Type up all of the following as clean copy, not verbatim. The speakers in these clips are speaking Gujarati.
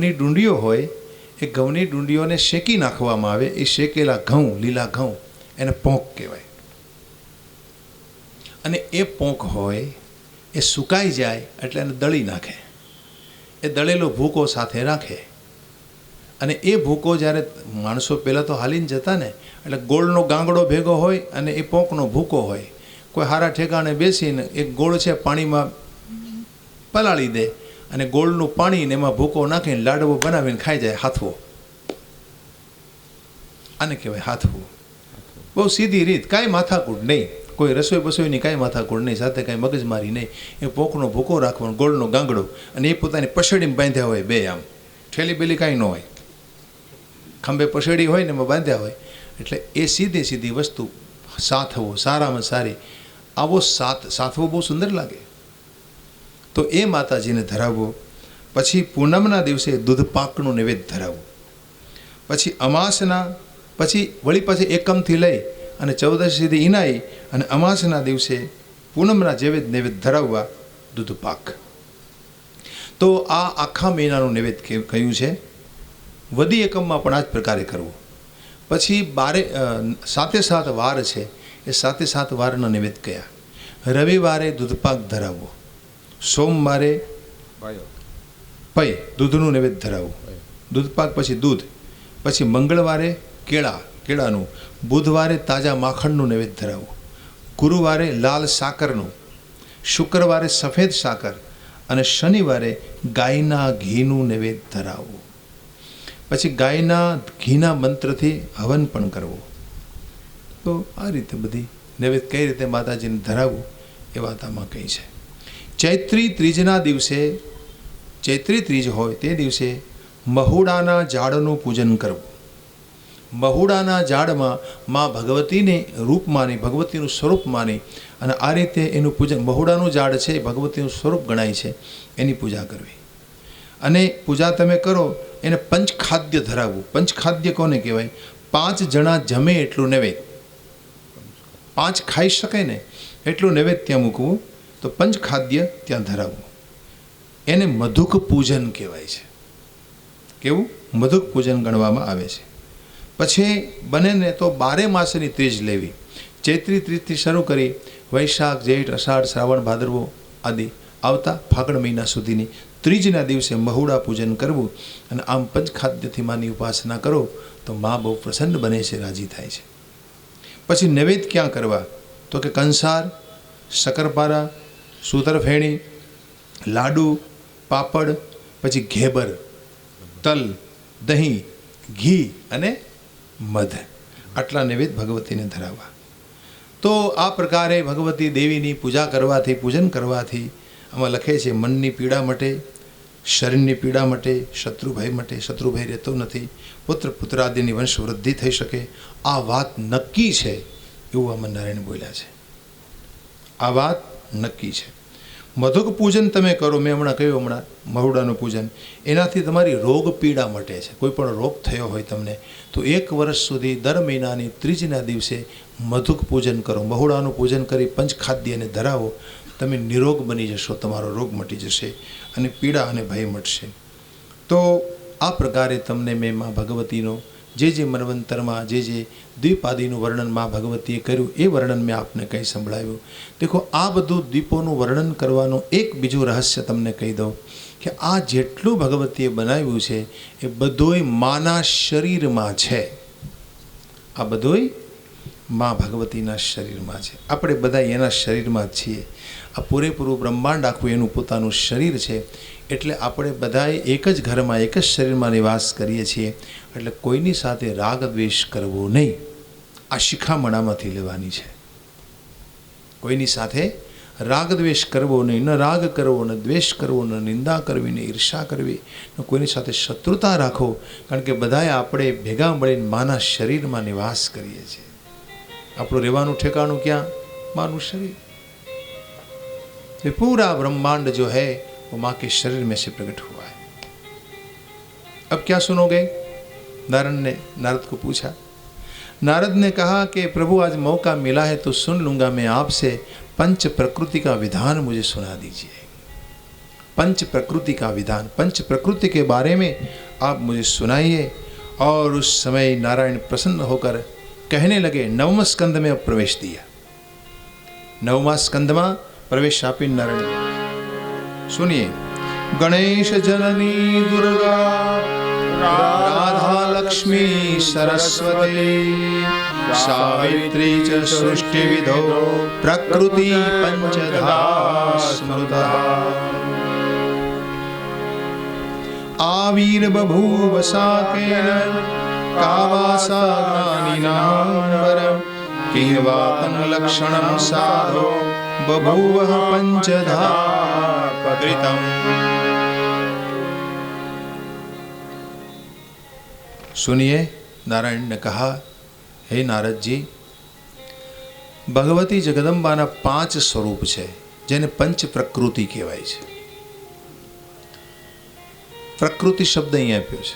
ઘઉંની ડુંડીઓ હોય એ ઘઉંની ડુંડીઓને શેકી નાખવામાં આવે. એ શેકેલા ઘઉં, લીલા ઘઉં, એને પોંક કહેવાય. અને એ પોંક હોય એ સુકાઈ જાય એટલે એને દળી નાખે. એ દળેલો ભૂકો સાથે રાખે. અને એ ભૂકો જ્યારે માણસો પહેલાં તો હાલીને જતા ને, એટલે ગોળનો ગાંગડો ભેગો હોય અને એ પોંકનો ભૂકો હોય. કોઈ હારા ઠેકાણે બેસીને એક ગોળ છે પાણીમાં પલાળી દે અને ગોળનું પાણી ને એમાં ભૂકો નાખીને લાડવો બનાવીને ખાઈ જાય. હાથવો, આને કહેવાય હાથવું. બહુ સીધી રીત, કાંઈ માથાકૂટ નહીં, કોઈ રસોઈ બસોઈની કાંઈ માથાકૂટ નહીં, સાથે કાંઈ મગજમારી નહીં. એ પોંકનો ભૂકો રાખવાનો, ગોળનો ગાંગડો, અને એ પોતાની પછડીમાં બાંધ્યા હોય બે, આમ ઠેલી બેલી કાંઈ ન હોય, ખંભે પછડી હોય ને એમાં બાંધ્યા હોય. એટલે એ સીધી સીધી વસ્તુ સાથવો, સારામાં સારી. આવો સાથવો બહુ સુંદર લાગે. તો એ માતાજીને ધરાવવો. પછી પૂનમના દિવસે દૂધ પાકનું નૈવેદ્ય ધરાવવું. પછી અમાસના, પછી વળી પાછી એકમથી લઈ અને 14 સુધી ઈનાઈ, અને અમાસના દિવસે પૂનમના નૈવેદ્ય ધરાવવા દૂધ પાક. તો આ આખા મહિનાનું નૈવેદ્ય કહ્યું છે. વદી એકમમાં પણ આ જ પ્રકારે કરવું. પછી 7 વાર છે, એ 7 વારના નૈવેદ્ય કયા? રવિવારે દૂધપાક ધરાવવો, સોમવારે પય દૂધનું નૈવેદ્ય ધરાવવું, દૂધપાક પછી દૂધ, પછી મંગળવારે કેળાનું, બુધવારે તાજા માખણનું નૈવેદ્ય ધરાવવું, ગુરુવારે લાલ સાકરનું, શુક્રવારે સફેદ સાકર, અને શનિવારે ગાયના ઘીનું નૈવેદ્ય ધરાવવું. પછી ગાયના ઘીના મંત્રથી હવન પણ કરવો. તો આ રીતે બધી નૈવેદ્ય કઈ રીતે માતાજીને ધરાવવું એ વાત આમાં કહી છે. ચૈત્રી ત્રીજના દિવસે, ચૈત્રી ત્રીજ હોય તે દિવસે મહુડાના ઝાડનું પૂજન કરવું. મહુડાના ઝાડમાં મા ભગવતીને રૂપ માની, ભગવતીનું સ્વરૂપ માની, અને આ રીતે એનું પૂજન. મહુડાનું ઝાડ છે એ ભગવતીનું સ્વરૂપ ગણાય છે, એની પૂજા કરવી. અને પૂજા તમે કરો એને પંચખાદ્ય ધરાવવું. પંચખાદ્ય કોને કહેવાય? 5 જણા જમે એટલું નૈવેદ્ય, 5 ખાઈ શકે ને એટલું નૈવેદ્ય ત્યાં મૂકવું. તો પંચખાદ્ય ત્યાં ધરાવવું. એને મધુક પૂજન કહેવાય છે. કેવું? મધુક પૂજન ગણવામાં આવે છે. પછી બને ને તો 12 માસની ત્રીજ લેવી. ચૈત્રી ત્રીજથી શરૂ કરી વૈશાખ, જેઠ, અષાઢ, શ્રાવણ, ભાદરવો આદિ આવતા ફાગણ મહિના સુધીની ત્રીજના દિવસે મહુડા પૂજન કરવું. અને આમ પંચખાદ્યથી માની ઉપાસના કરો તો મા બહુ પ્રસન્ન બને છે, રાજી થાય છે. પછી નૈવેદ્ય ક્યાં કરવા? તો કે કંસાર, શક્કરપારા, સૂતરફેણી, લાડુ, પાપડ, પછી ઘેબર, તલ, દહીં, ઘી અને મધ, આટલા નૈવેદ્ય ભગવતીને ધરાવવા. તો આ પ્રકારે ભગવતી દેવીની પૂજા કરવાથી, પૂજન કરવાથી આમાં લખે છે મનની પીડા મટે, શરીરની પીડા મટે, શત્રુભય મટે, શત્રુભય રહેતો નથી, પુત્રાદિની વંશવૃદ્ધિ થઈ શકે. આ વાત નક્કી છે એવું આમાં નારાયણ બોલ્યા છે. આ વાત નક્કી છે. મધુક પૂજન તમે કરો, મેં હમણાં કહ્યું, હમણાં મહુડાનું પૂજન, એનાથી તમારી રોગ પીડા મટે છે. કોઈ પણ રોગ થયો હોય તમને, તો 1 વર્ષ સુધી દર મહિનાની ત્રીજના દિવસે મધુક પૂજન કરો. મહુડાનું પૂજન કરી પંચખાદ્યને ધરાવો. તમે નિરોગ બની જશો, તમારો રોગ મટી જશે અને પીડા અને ભય મટશે. તો આ પ્રકારે તમને મેં મા ભગવતીનો જે મન્વંતરમાં જે દ્વીપાદિનું વર્ણન મા ભગવતીએ કર્યું એ વર્ણન મેં આપને કંઈ સંભળાવ્યું. દેખો, આ બધું દ્વીપોનું વર્ણન કરવાનું એક બીજું રહસ્ય તમને કહી દઉં કે આ જેટલું ભગવતીએ બનાવ્યું છે એ બધુંય માના શરીરમાં છે. આ બધુંય મા ભગવતીના શરીરમાં છે. આપણે બધા એના શરીરમાં જ છીએ. આ પૂરેપૂરું બ્રહ્માંડ આખું એનું પોતાનું શરીર છે. એટલે આપણે બધાએ એક જ ઘરમાં, એક જ શરીરમાં નિવાસ કરીએ છીએ. એટલે કોઈની સાથે રાગ દ્વેષ કરવો નહીં. આ શિખામણામાંથી લેવાની છે. કોઈની સાથે રાગ દ્વેષ કરવો નહીં, ન રાગ કરવો, ન દ્વેષ કરવો, ન નિંદા કરવી, ન ઈર્ષા કરવી, ન કોઈની સાથે શત્રુતા રાખો. કારણ કે બધાએ આપણે ભેગા મળીને માના શરીરમાં નિવાસ કરીએ છીએ. આપણું રહેવાનું ઠેકાણું ક્યાં? માનું શરીર. ये पूरा ब्रह्मांड जो है वो माँ के शरीर में से प्रकट हुआ है. अब क्या सुनोगे? नारद को पूछा. नारद ने कहा कि प्रभु आज मौका मिला है तो सुन लूँगा मैं आपसे. पंच प्रकृति का विधान मुझे सुना दीजिए. पंच प्रकृति का विधान, पंच प्रकृति के बारे में आप मुझे सुनाइए। और उस समय नारायण प्रसन्न होकर कहने लगे, 9वें स्कंद में अब प्रवेश दिया। 9वां स्कंद में प्रवेश आपी नारायण सुनिए। गणेश जननी दुर्गा राधा लक्ष्मी सरस्वती सावित्री च सृष्टि विधो प्रकृति पंचधा स्मृता आविर्बभूव साकेन कावासा ज्ञानिनांबर किंवातं लक्षणं साधो बभूवः पंचधा कृतम्। सुनिए, नारायण ने कहा, हे नारद जी, भगवती जगदंबाना 5 स्वरूप है जेने पंच प्रकृति कहेवाय छे। प्रकृति शब्द અહીં આપ્યો છે।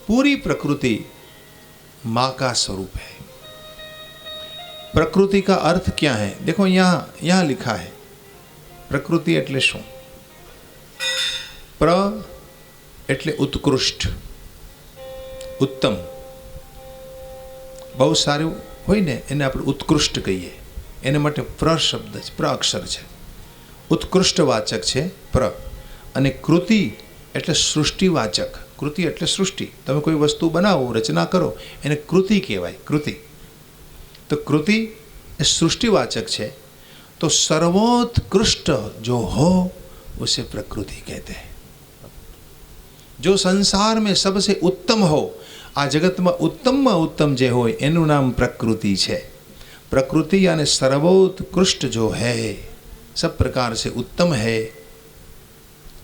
पूरी प्रकृति माँ का स्वरूप है। प्रकृति का अर्थ क्या है? देखो यहाँ लिखा है, प्रकृति એટલે શું? प्र એટલે उत्कृष्ट, उत्तम, बहु सारू होय ने एने આપણે उत्कृष्ट कहीए। एने માટે प्र शब्द છે, प्र अक्षर છે, उत्कृष्ट वाचक છે प्र। અને કૃતિ એટલે સૃષ્ટિવાચક। કૃતિ એટલે સૃષ્ટિ। તમે કોઈ વસ્તુ બનાવો, રચના કરો, એને કૃતિ કહેવાય, કૃતિ। તો કૃતિ એ સૃષ્ટિવાચક છે। तो सर्वोत्कृष्ट जो हो उसे प्रकृति कहते हैं। जो संसार में सबसे उत्तम हो, आ जगत में उत्तम जे हो एनु नाम प्रकृति है। प्रकृति यानी सर्वोत्कृष्ट जो है, सब प्रकार से उत्तम है,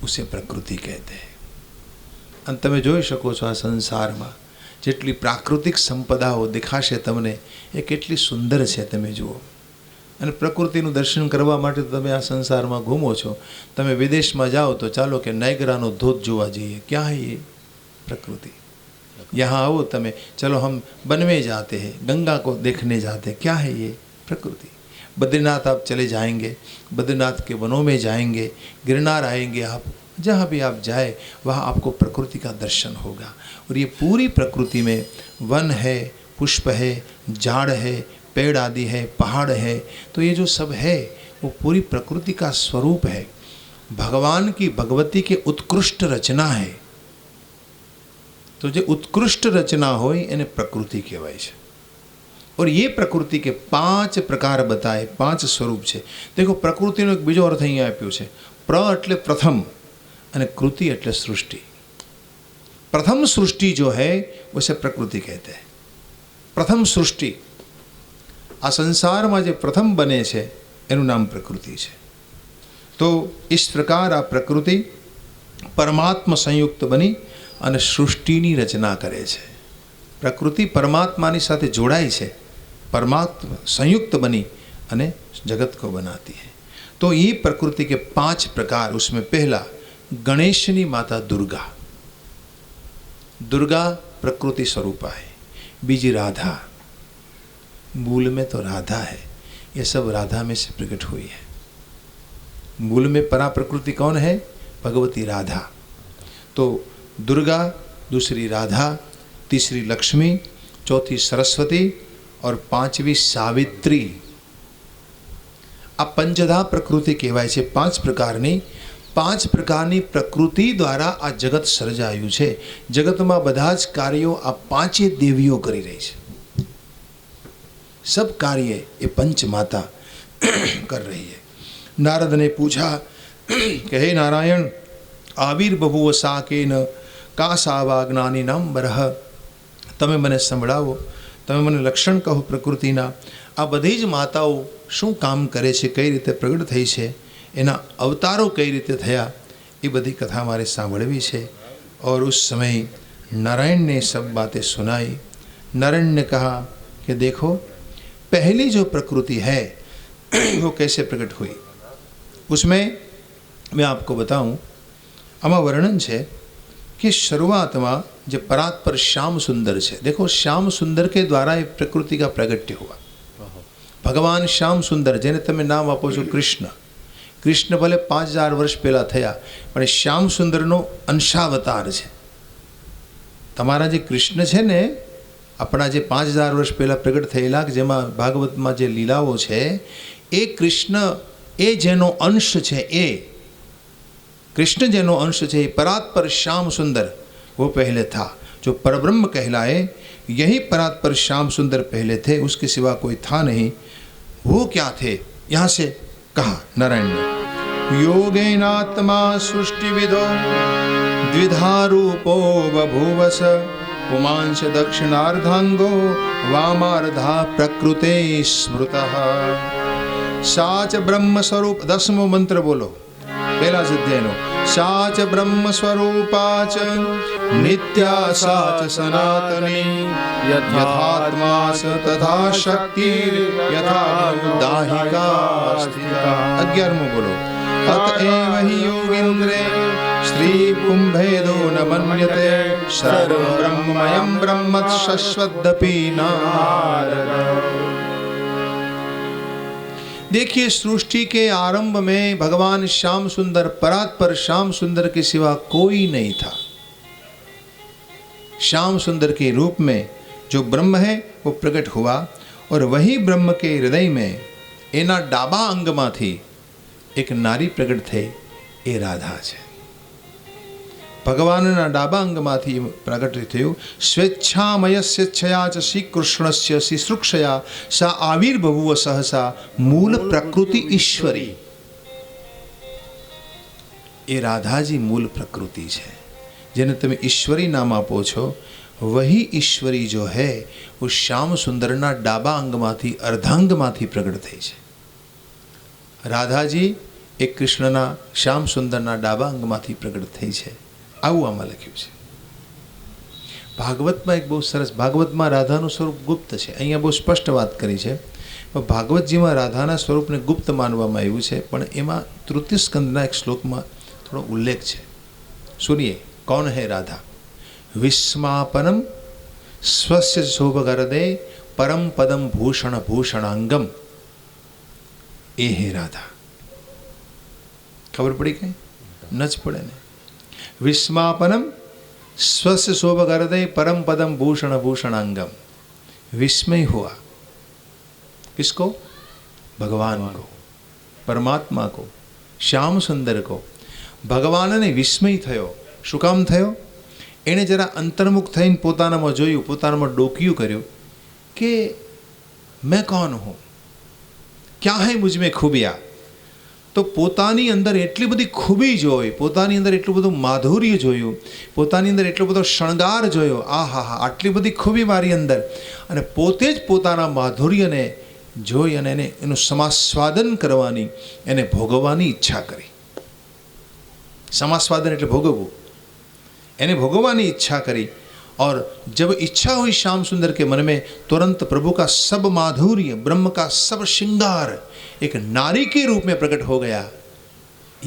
उसे प्रकृति कहते हैं। અને તમે જોઈ શકો છો આ સંસારમાં જેટલી પ્રાકૃતિક સંપદાઓ દેખાશે તમને, એ કેટલી સુંદર છે તમે જુઓ। અને પ્રકૃતિનું દર્શન કરવા માટે તમે આ સંસારમાં ઘૂમો છો। તમે વિદેશમાં જાઓ તો ચાલો કે નાયગ્રાનો ધોધ જોવા જઈએ, क्या है ये? प्रकृति। यहाँ आओ તમે, चलो हम वन में जाते हैं, गंगा को देखने जाते हैं, क्या है ये? प्रकृति। बद्रीनाथ आप चले जाएंगे, बद्रीनाथ के वनों में जाएंगे, गिरनार आएंगे, आप जहाँ भी आप जाए वहाँ आपको प्रकृति का दर्शन होगा। और ये पूरी प्रकृति में वन है, पुष्प है, झाड़ है, पेड़ आदि है, पहाड़ है, तो ये जो सब है वो पूरी प्रकृति का स्वरूप है। भगवान की, भगवती के उत्कृष्ट रचना है। तो जो उत्कृष्ट रचना हो एने प्रकृति कहेवाय छे। और ये प्रकृति के 5 प्रकार बताए, 5 स्वरूप है। देखो प्रकृति एक बीजो अर्थ अहीं आप्यो छे। प्र एटले प्रथम અને कृति એટલે सृष्टि। प्रथम सृष्टि जो है उसे प्रकृति कहते हैं। प्रथम सृष्टि, आ संसार में जो प्रथम बने छे एनु नाम प्रकृति है। तो इस प्रकार आ प्रकृति परमात्मा संयुक्त बनी અને सृष्टिनी रचना करे छे। प्रकृति परमात्मानी साथे जोड़ाई छे, परमात्मा संयुक्त बनी અને जगत को बनाती है। तो ये प्रकृति के 5 प्रकार। उसमें पहला गणेशनी माता दुर्गा। दुर्गा प्रकृति स्वरूपा है। बीजी राधा, मूल में तो राधा है, ये सब राधा में से प्रकट हुई है। मूल में परा प्रकृति कौन है? भगवती राधा। तो दुर्गा, दूसरी राधा, तीसरी लक्ष्मी, चौथी सरस्वती और 5वीं सावित्री। आ पंचधा प्रकृति कहेवाय छे। 5 प्रकारनी प्रकृति द्वारा आ जगत सर्जायु छे। जगत में बधा ज कार्यों आ 5 देवीओ करी रही है। सब कार्य ये पंच माता कर रही है। नारद ने पूछा कि हे नारायण, आविर्बभुव साकेन का सावा ज्ञानी नाम बरह। तमे मने संभळावो, तमे मने लक्षण कहो प्रकृतिना। आ बधी ज माताओं शू काम करे छे, कई रीते प्रगट थई छे, एना अवतारों कई रीते थया, ये बधी कथा मारे सांभळवी छे। और उस समय नारायण ने सब बातें सुनाई। नारायण ने कहा कि देखो, पहली जो प्रकृति है वो कैसे प्रकट हुई। उसमें मैं आपको बताऊं, आमा वर्णन है कि शुरुआत में जो परात्पर श्याम सुंदर है। देखो, श्याम सुंदर के द्वारा ये प्रकृति का प्रगट्य हुआ। भगवान श्याम सुंदर, जेने तमे नाम आपो छो कृष्ण। કૃષ્ણ ભલે 5000 વર્ષ પહેલાં થયા, પણ શ્યામ સુંદરનો અંશાવતાર છે. તમારા જે કૃષ્ણ છે ને, આપણા જે 5000 વર્ષ પહેલાં પ્રગટ થયેલા, જેમાં ભાગવતમાં જે લીલાઓ છે, એ કૃષ્ણ, એ જેનો અંશ છે, એ कृष्ण जैनो अंश है, परात पर श्याम सुंदर वो पहले था. जो परब्रह्म कहलाए, यही परात पर श्याम सुंदर पहले थे, उसके सिवा कोई था नहीं. वो क्या थे? यहाँ से कहा नारायण ने, योगेनात्मा सृष्टि विदो द्विधा रूपो बभूवस पुमांश दक्षिणार्धांगो वामार्धा प्रकृते स्मृतः. साच ब्रह्म स्वरूप. 10मो मंत्र बोलो, पहला अध्यायનો. साच ब्रह्म स्वरूपाच नित्या साच सनातनी यथात्मा स तथा शक्ति यथा दाहिका स्थिता. 11मो बोलो, अतएव हि योगेन्द्रे श्री कुंभेदो न मन्यते सर्वं ब्रह्ममयं ब्रह्म शश्वदपि नारद. देखिए, सृष्टि के आरंभ में भगवान श्याम सुंदर, परात पर श्याम सुंदर के सिवा कोई नहीं था. श्याम सुंदर के रूप में जो ब्रह्म है वो प्रकट हुआ, और वही ब्रह्म के हृदय में एना डाबा अंगमा थी एक नारी प्रकट थे, ए राधा है. भगवानना डाबा अंगमांथी प्रकट थयुं. स्वेच्छामय स्वेच्छया च श्री कृष्णस्य शुश्रूषया सा आविर्बभुव सहसा मूल प्रकृति ईश्वरी. ए राधाजी मूल प्रकृति है, जेने तमे ईश्वरी नाम आपो छो. वही ईश्वरी जो है वो श्याम सुंदरना डाबा अंगमांथी, अर्धांगमांथी प्रकट थई छे. राधाजी एक कृष्णना, श्याम सुंदरना डाबा अंगमांथी प्रकट थई छे. આવું આમાં લખ્યું છે. ભાગવતમાં એક બહુ સરસ, ભાગવતમાં રાધાનું સ્વરૂપ ગુપ્ત છે, અહીંયા બહુ સ્પષ્ટ વાત કરી છે. પણ ભાગવતજીમાં રાધાના સ્વરૂપને ગુપ્ત માનવામાં આવ્યું છે, પણ એમાં તૃતીય સ્કંદના એક શ્લોકમાં થોડો ઉલ્લેખ છે. સુનિએ, કોણ હે રાધા? વિસ્માપનમ સ્વસ્ય શોભગરદે પરમ પદમ ભૂષણ ભૂષણાંગમ. એ હે રાધા. ખબર પડી કઈ? ન જ પડે ને. विस्मापनम स्वस्य शोभगरदे परम पदम भूषण भूषणांगम. विस्मय हुआ किसको? भगवान को, परमात्मा को, श्याम सुंदर को. भगवान ने विस्मय थयो. શું કામ થયો? એણે જરા અંતર્મુખ થઈને પોતાનામાં જોયું, પોતાનામાં ડોક્યું કર્યું કે मैं कौन हूँ, क्या है मुझ में खूबियाँ. તો પોતાની અંદર એટલી બધી ખૂબી જોઈ, પોતાની અંદર એટલું બધું માધુર્ય જોયું, પોતાની અંદર એટલો બધો શણગાર જોયો. આ હા હા, આટલી બધી ખૂબી મારી અંદર. અને પોતે જ પોતાના માધુર્યને જોઈ અને એને એનું સમાસ્વાદન કરવાની, એને ભોગવવાની ઈચ્છા કરી. समास्वादन એટલે ભોગવવું, એને ભોગવવાની ઈચ્છા કરી. और जब इच्छा हुई श्याम सुंदर के मन में, तुरंत प्रभु का सब माधुर्य, ब्रह्म का सब श्रृंगार एक नारी के रूप में प्रकट हो गया.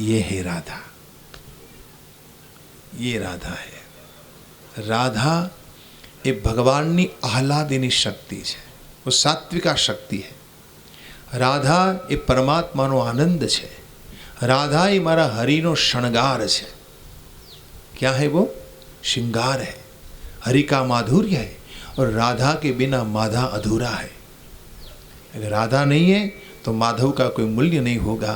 ये है राधा, ये राधा है. राधा ये भगवान नी आह्लादिनी शक्ति है, वो सात्विका शक्ति है. राधा ये परमात्मा नो आनंद है. राधा ये मारा हरि नो शणगार है. क्या है वो? श्रृंगार है, हरि का माधुर्य है. और राधा के बिना माधा अधूरा है. अगर राधा नहीं है तो माधव का कोई मूल्य नहीं होगा.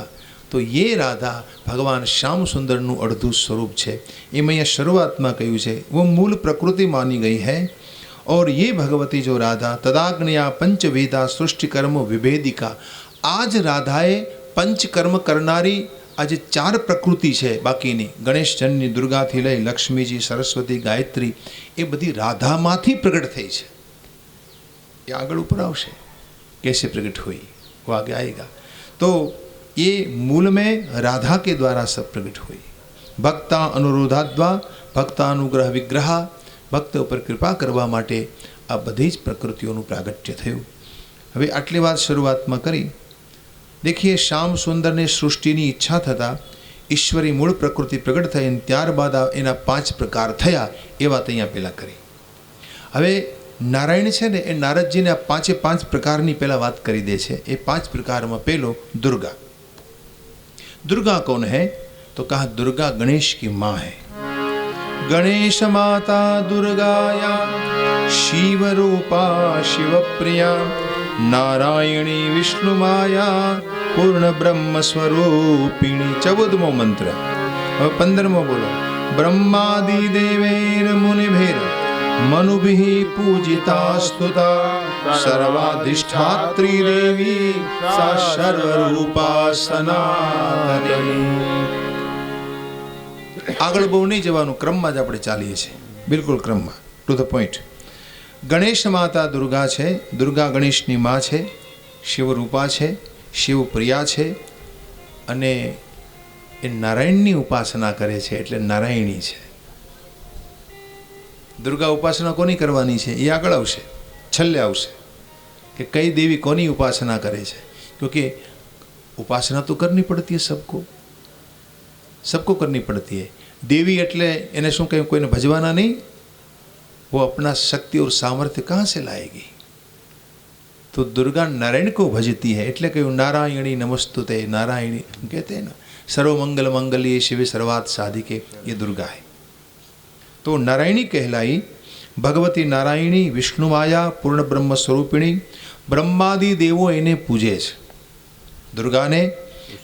तो ये राधा भगवान श्याम सुंदरનું અડધું સ્વરૂપ છે. એમ અહીંયા શરૂઆતમાં કહ્યું છે, वो मूल प्रकृति मानी गई है. और ये भगवती जो राधा तदाग्नया पंचवेदा सृष्टि कर्म विभेदिका. आज राधाए पंचकर्म करनारी आज 4 प्रकृति है बाकीनी, गणेश जन्य, दुर्गा थी लई लक्ष्मीजी, सरस्वती, गायत्री, ये बधी राधा मांथी प्रकट थई छे. ये आगळ ऊपर आवशे कैसे प्रकट हुई, वो आगे आएगा. तो ये मूल में राधा के द्वारा सब प्रकट हुई. भक्ता अनुरोधाद्वा भक्तानुग्रह विग्रह. भक्त पर कृपा करवा माटे आ बधी ज प्रकृतिओनुं प्रागट्य थयुं. हवे आटली वात शरूआतमां करी. देखिए, श्याम सुंदर ने सृष्टि की इच्छा थता ईश्वरी मूल प्रकृति प्रकट थई, त्यारबाद एना 5 प्रकार थया. ए वात अहींया पहेला करी. हवे नारायण छे ने ए नारदजी ने 5 प्रकार की पहला बात करी दे छे. ए 5 प्रकार में पहलो दुर्गा. दुर्गा कौन है? तो कहा दुर्गा गणेश की माँ है। गणेश माता दुर्गाया शिव रूपा शिव प्रिया नारायणी विष्णु माया पूर्ण ब्रह्म स्वरूपिणी। 14मो मंत्र। હવે 15મો બોલો। ब्रह्मादि देवेर मुनिभिर मनुभिः पूजिता स्तुता सर्वाधिष्ठात्री देवी सा सर्वरूपा सनातनी। આગળ બહુ નહીં જવાનું, ક્રમમાં જ આપણે ચાલીએ છીએ, બિલકુલ ક્રમમાં, ટુ ધ પોઈન્ટ। ગણેશ માતા દુર્ગા છે, દુર્ગા ગણેશની માં છે, શિવરૂપા છે, શિવપ્રિયા છે, અને એ નારાયણની ઉપાસના કરે છે એટલે નારાયણી છે। દુર્ગા ઉપાસના કોની કરવાની છે એ આગળ આવશે, છેલ્લે આવશે कि कई देवी कोनी उपासना करे छे, क्योंकि उपासना तो करनी पड़ती है, सबको करनी पड़ती है। देवी एटले एने शू कहीं कोई ने भजवाना नहीं, वो अपना शक्ति और सामर्थ्य कहाँ से लाएगी? तो दुर्गा नारायण को भजती है, एटले कहूँ नारायणी नमस्तुते। नारायणी कहते हैं ना, सर्वमंगल मंगल्ये शिवे सर्वार्थ साधिके, ये दुर्गा है। तो नारायणी कहलाई भगवती नारायणी विष्णु माया पूर्ण ब्रह्म स्वरूपिणी। ब्रह्मादि देवो एने पूजे छे। दुर्गा ने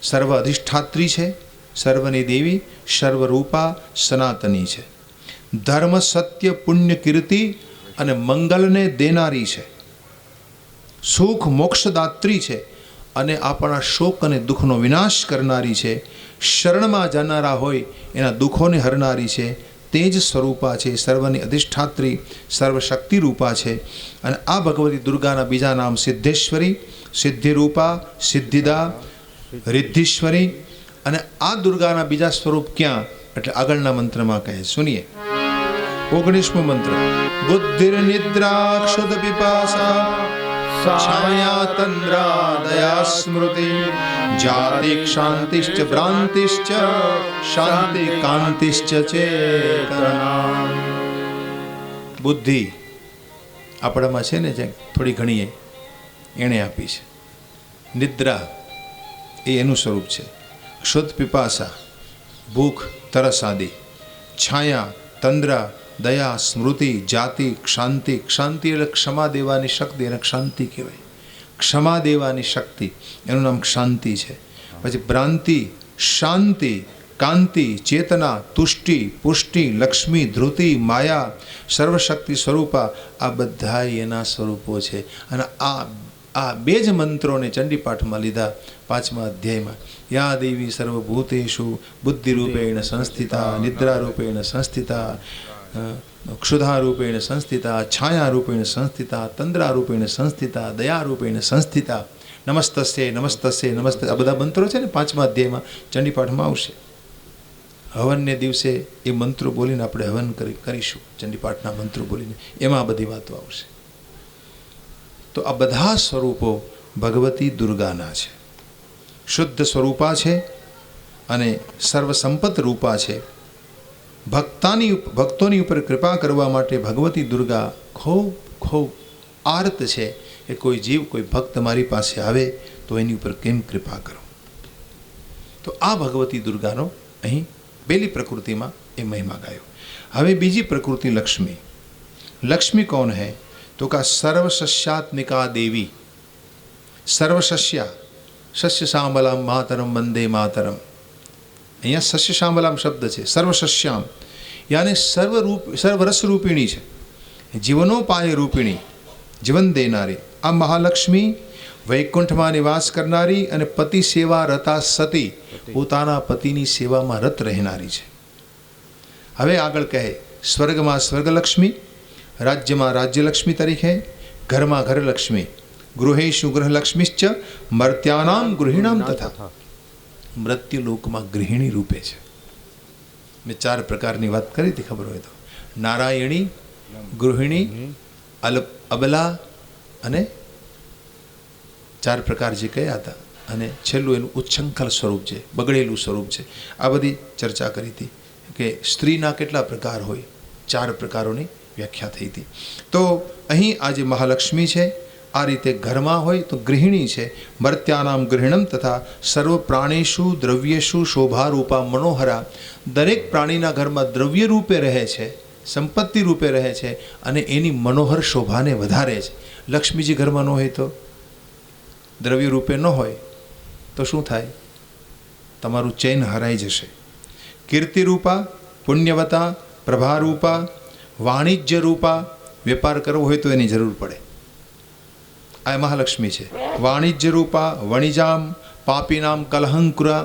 सर्व अधिष्ठात्री है, सर्वनी देवी, सर्वरूपा सनातनी है। धर्म सत्य पुण्य कीर्ति अने मंगल ने देनारी है, सुख मोक्षदात्री है अने आपणा शोक अने दुखनो विनाश करनारी है। शरण में जानारा होय एना दुखों ने हरनारी है, तेज स्वरूपा है, सर्वनी अधिष्ठात्री सर्वशक्ति रूपा है। अने आ भगवती दुर्गाना बीजा नाम सिद्धेश्वरी, सिद्धिरूपा, सिद्धिदा, रिद्धीश्वरी। अने आ दुर्गाना बीजा स्वरूप क्या एटले आगळना मंत्र में कहे, सुनिए। 19मो मंत्र। बुद्धिर्निद्रा क्षुध पिपासा छाया तंद्रा दया स्मृति जाति शांतिश्च भ्रांतिश्च शांति कांतिश्च चेतना। बुद्धि आपणामां छे ने थोड़ी घणी एणे आपी छे। निद्रा ए एनुं स्वरूप छे। क्षुध पिपासा भूख तरस आदि। छाया तंद्रा दया स्मृति जाति क्षांति। क्षांति एटले क्षमा देवानी शक्ति, एने क्षांति कहेवाय। क्षमा देवानी शक्ति एनुं नाम क्षांति छे। पछी भ्रांति, शांति, कांति, चेतना, तुष्टि, पुष्टि, लक्ष्मी, धृति, माया, सर्वशक्ति स्वरूपा, आ बधाय एना स्वरूपो छे। अने आ बेज मंत्रों ने चंडीपाठ में लीधा 5मा अध्याय में। या देवी सर्वभूतेषु बुद्धिरूपेण संस्थिता, निद्रारूपेण संस्थिता, क्षुधारूपेण संस्थिता, छायारूपेण संस्थिता, तंद्रारूपेण संस्थिता, दयारूपेण संस्थिता। नमस्तस्ये नमस्तस्ये नमस्ते, आ बधा मंत्रो छे ने 5मा अध्याय में चंडीपाठ में आवशे। हवन ने दिवसे ए मंत्रो बोलीने आपणे हवन करीशुं। चंडीपाठना मंत्रो बोलीने एमां बधी वातो आवशे। तो आ बधा स्वरूपो भगवती दुर्गाना छे। शुद्ध स्वरूपा छे अने सर्वसंपत रूपा छे। भक्तोनी उपर कृपा करवा माटे भगवती दुर्गा खूब खूब आर्त छे कि कोई जीव, कोई भक्त मारी पासे आवे तो एनी उपर केम कृपा करो। तो आ भगवती दुर्गानो अहीं पहेली प्रकृति में ए महिमा गायो। हवे बीजी प्रकृति लक्ष्मी। लक्ष्मी कौन है? तो का सर्वशस्यात्मिका देवी। सर्वशस्या, शस्य शामलाम मातरम वंदे मातरम। अहींया शस्य शामलाम शब्द है। सर्वशस्याम यानी सर्वरस रूपिणी है, जीवनोपाय रूपिणी, जीवन देनारी। आ महालक्ष्मी वैकुंठ में निवास करनारी अने पति सेवा रता सती, पोताना पतिनी सेवा में रत रहनारी है। हवे आगळ कहे स्वर्ग में स्वर्गलक्ष्मी, राज्य में राज्यलक्ष्मी तरीके, घर में घरलक्ष्मी, गृहेषु गृहलक्ष्मीश्च मर्त्यानां गृहिणां तथा। मृत्युलोक में गृहिणी रूपे है। मैं 4 प्रकार की बात करी थी, खबर हो तो। नारायणी, गृहिणी, अबला अने 4 प्रकार जे कह्या था। अने छेल्लुं एनुं उच्छृंखल स्वरूप है, बगड़ेलू स्वरूप है। आ बधी चर्चा करी थी कि स्त्रीना केटला प्रकार होय, 4 प्रकारों की व्याख्या थी थी। तो अहीं आज महालक्ष्मी है, આ રીતે ઘરમાં હોય તો ગૃહિણી છે, મર્ત્યાનામ ગૃહિણમ તથા સર્વ પ્રાણેશુ દ્રવ્યેશુ શોભારૂપા મનોહરા. દરેક પ્રાણીના ઘરમાં દ્રવ્ય રૂપે રહે છે, સંપત્તિ રૂપે રહે છે અને એની મનોહર શોભાને વધારે છે. લક્ષ્મીજી ઘરમાં ન હોય તો, દ્રવ્ય રૂપે ન હોય તો શું થાય? તમારું ચૈન હરાઈ જશે. કીર્તિરૂપા, પુણ્યવતા, પ્રભારૂપા, વાણિજ્ય રૂપા. વેપાર કરવો હોય તો એની જરૂર પડે, આ મહાલક્ષ્મી છે. વાણિજ્ય રૂપા, વણિજામ, પાપીનામ કલહંકુરા.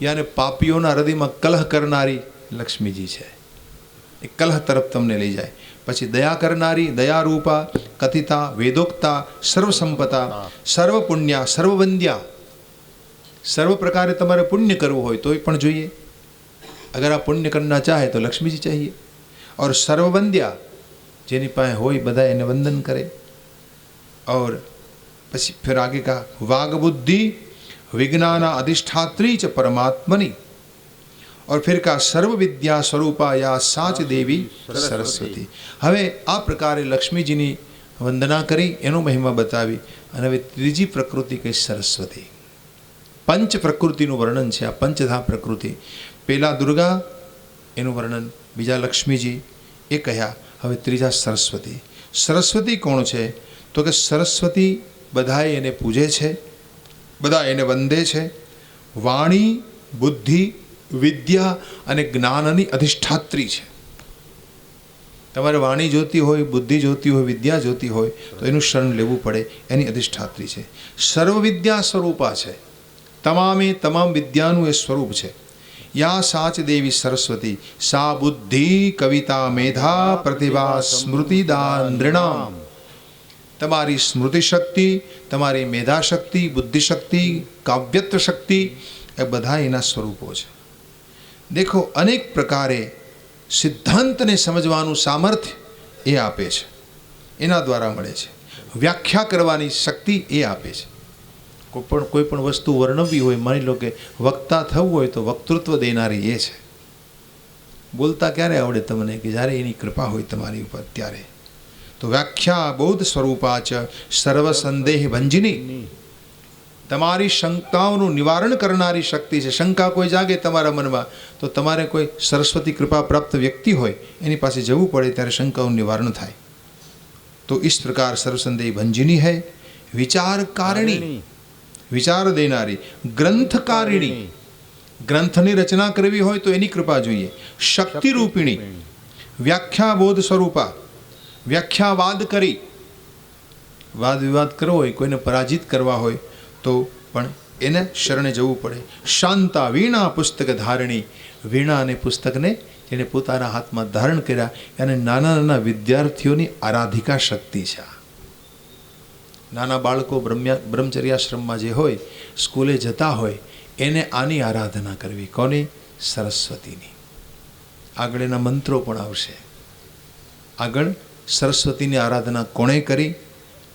યાને પાપીઓના હૃદયમાં કલહ કરનારી લક્ષ્મીજી છે, એ કલહ તરફ તમને લઈ જાય. પછી દયા કરનારી દયારૂપા, કથિતા, વેદોક્તા, સર્વસંપતા, સર્વ પુણ્યા, સર્વવંદ્યા. સર્વ પ્રકારે તમારે પુણ્ય કરવું હોય તોય પણ જોઈએ. અગર આ પુણ્ય કરના ચાહે તો લક્ષ્મીજી ચાહીએ. और સર્વવંદ્યા, જેની પાસે હોય બધા એને વંદન કરે. और પછી फिर आगे का वाग बुद्धि विज्ञाना अधिष्ठात्री च परमात्मनि. और फिर का सर्व विद्या स्वरूपा या साच देवी सरस्वती. હવે આ પ્રકારે લક્ષ્મીજીની વંદના કરી એનો મહિમા બતાવી. અને હવે ત્રીજી પ્રકૃતિ કઈ સરસ્વતી. પંચ પ્રકૃતિનું વર્ણન છે આ પંચધા પ્રકૃતિ. પહેલા દુર્ગા એનું વર્ણન, બીજા લક્ષ્મીજી એ કહ્યા. હવે ત્રીજા સરસ્વતી. સરસ્વતી કોણ છે? તો કે સરસ્વતી બધાએ એને પૂજે છે, બધા એને વંદે છે. વાણી, બુદ્ધિ, વિદ્યા અને જ્ઞાનની અધિષ્ઠાત્રી છે. તમારે વાણી જોતી હોય, બુદ્ધિ જોતી હોય, વિદ્યા જોતી હોય તો એનું શરણ લેવું પડે, એની અધિષ્ઠાત્રી છે. સર્વ વિદ્યા સ્વરૂપા છે, તમામે તમામ વિદ્યાનું એ સ્વરૂપ છે. યા સાચ દેવી સરસ્વતી સા બુદ્ધિ કવિતા મેધા પ્રતિભા સ્મૃતિદા નૃણામ. તમારી સ્મૃતિ શક્તિ, તમારી મેધા શક્તિ, બુદ્ધિ શક્તિ, કાવ્યત્વ શક્તિ એ બધા એના સ્વરૂપો છે. દેખો, અનેક પ્રકારે સિદ્ધાંતને સમજવાનું સામર્થ્ય એ આપે છે, એના દ્વારા મળે છે. વ્યાખ્યા કરવાની શક્તિ એ આપે છે. કોઈ પણ વસ્તુ વર્ણવવી હોય, માની લો કે વક્તા થવું હોય તો વક્તૃત્વ દેનારી એ છે. બોલતા ક્યારે આવડે તમને? કે જ્યારે એની કૃપા હોય તમારી ઉપર ત્યારે. તો વ્યાખ્યા બૌદ્ધ સ્વરૂપા ચ સર્વ સંદેહ ભંજિની. તમારી શંકાઓનું નિવારણ કરનારી શક્તિ છે. શંકા કોઈ જાગે તમારા મનમાં તો તમારે કોઈ સરસ્વતી કૃપા પ્રાપ્ત વ્યક્તિ હોય એની પાસે જવું પડે ત્યારે શંકાઓનું નિવારણ થાય. તો इस प्रकार सर्वसंदेह भंजिनी है. विचार कारिणी, વિચાર દેનારી. ગ્રંથકારિણી, ગ્રંથની રચના કરવી હોય તો એની કૃપા જોઈએ. શક્તિ રૂપિણી, વ્યાખ્યા બોધ સ્વરૂપા. વ્યાખ્યાવાદ કરી, વાદ વિવાદ કરવો હોય, કોઈને પરાજિત કરવા હોય તો પણ એને શરણે જવું પડે. શાંતા વીણા પુસ્તક ધારણી. વીણા અને પુસ્તકને જેણે પોતાના હાથમાં ધારણ કર્યા અને નાના નાના વિદ્યાર્થીઓની આરાધિકા શક્તિ છે. નાના બાળકો બ્રહ્મચર્યાશ્રમમાં જે હોય, સ્કૂલે જતા હોય, એને આની આરાધના કરવી. કોની? સરસ્વતીની. આગળ એના મંત્રો પણ આવશે. આગળ સરસ્વતીની આરાધના કોણે કરી,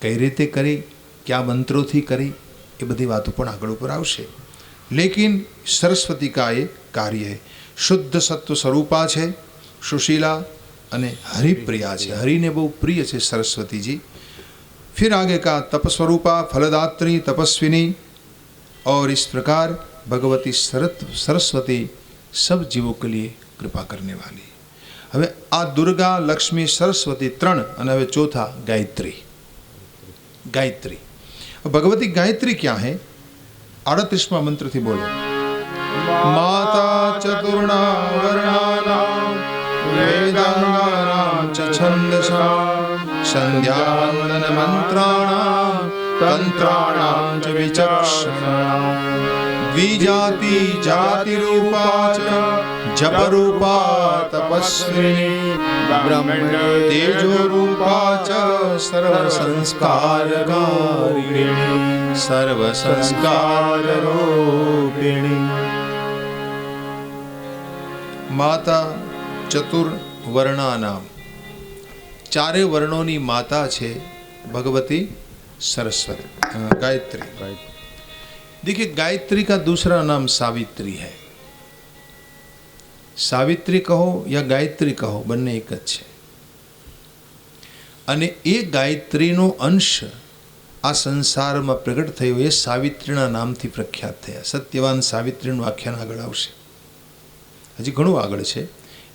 કઈ રીતે કરી, કયા મંત્રોથી કરી, એ બધી વાતો પણ આગળ ઉપર આવશે. લેકિન સરસ્વતી કા એ કાર્ય શુદ્ધ સત્વ સ્વરૂપા છે, સુશીલા અને હરિપ્રિયા છે. હરિને બહુ પ્રિય છે સરસ્वती फिर आगे का तपस्वरूपा फलदात्री तपस्विनी. और इस प्रकार भगवती सरस्वती सब जीवों के लिए कृपा करने वाली. હવે આ દુર્ગા, લક્ષ્મી, સરસ્વતી ત્રણ, અને હવે ચોથા ગાયત્રી. ગાયત્રી ભગવતી ગાયત્રી ક્યાં હે? 38વાं મંત્રથી બોલો. માતા ચતુર્ણા વર્ણાનામ વેદાંગાનામ ચ છંદસામ સંધ્યાવંદન મંત્રાણામ તંત્રાણામ ચ વિચક્ષણામ દ્વિજાતિ જાતિ રૂપા ચ જપરૂપા તપસ્વિની બ્રહ્મણ તેજો રૂપા ચ સર્વ સંસ્કારકારિણી સર્વ સંસ્કાર રૂપિણી. માતા ચતુર વર્ણાનામ, ચારે વર્ણોની માતા છે भगवती सरस्वती गायत्री. देखिए गायत्री का दूसरा नाम सावित्री है. सावित्री कहो या गायत्री कहो, બંને એક જ છે. અને એ ગાયત્રીનો અંશ આ સંસારમાં પ્રગટ થયો એ સાવિત્રીના નામથી પ્રખ્યાત થયા. સત્યવાન સાવિત્રીનું આખ્યાન આગળ આવશે, હજી ઘણું આગળ છે,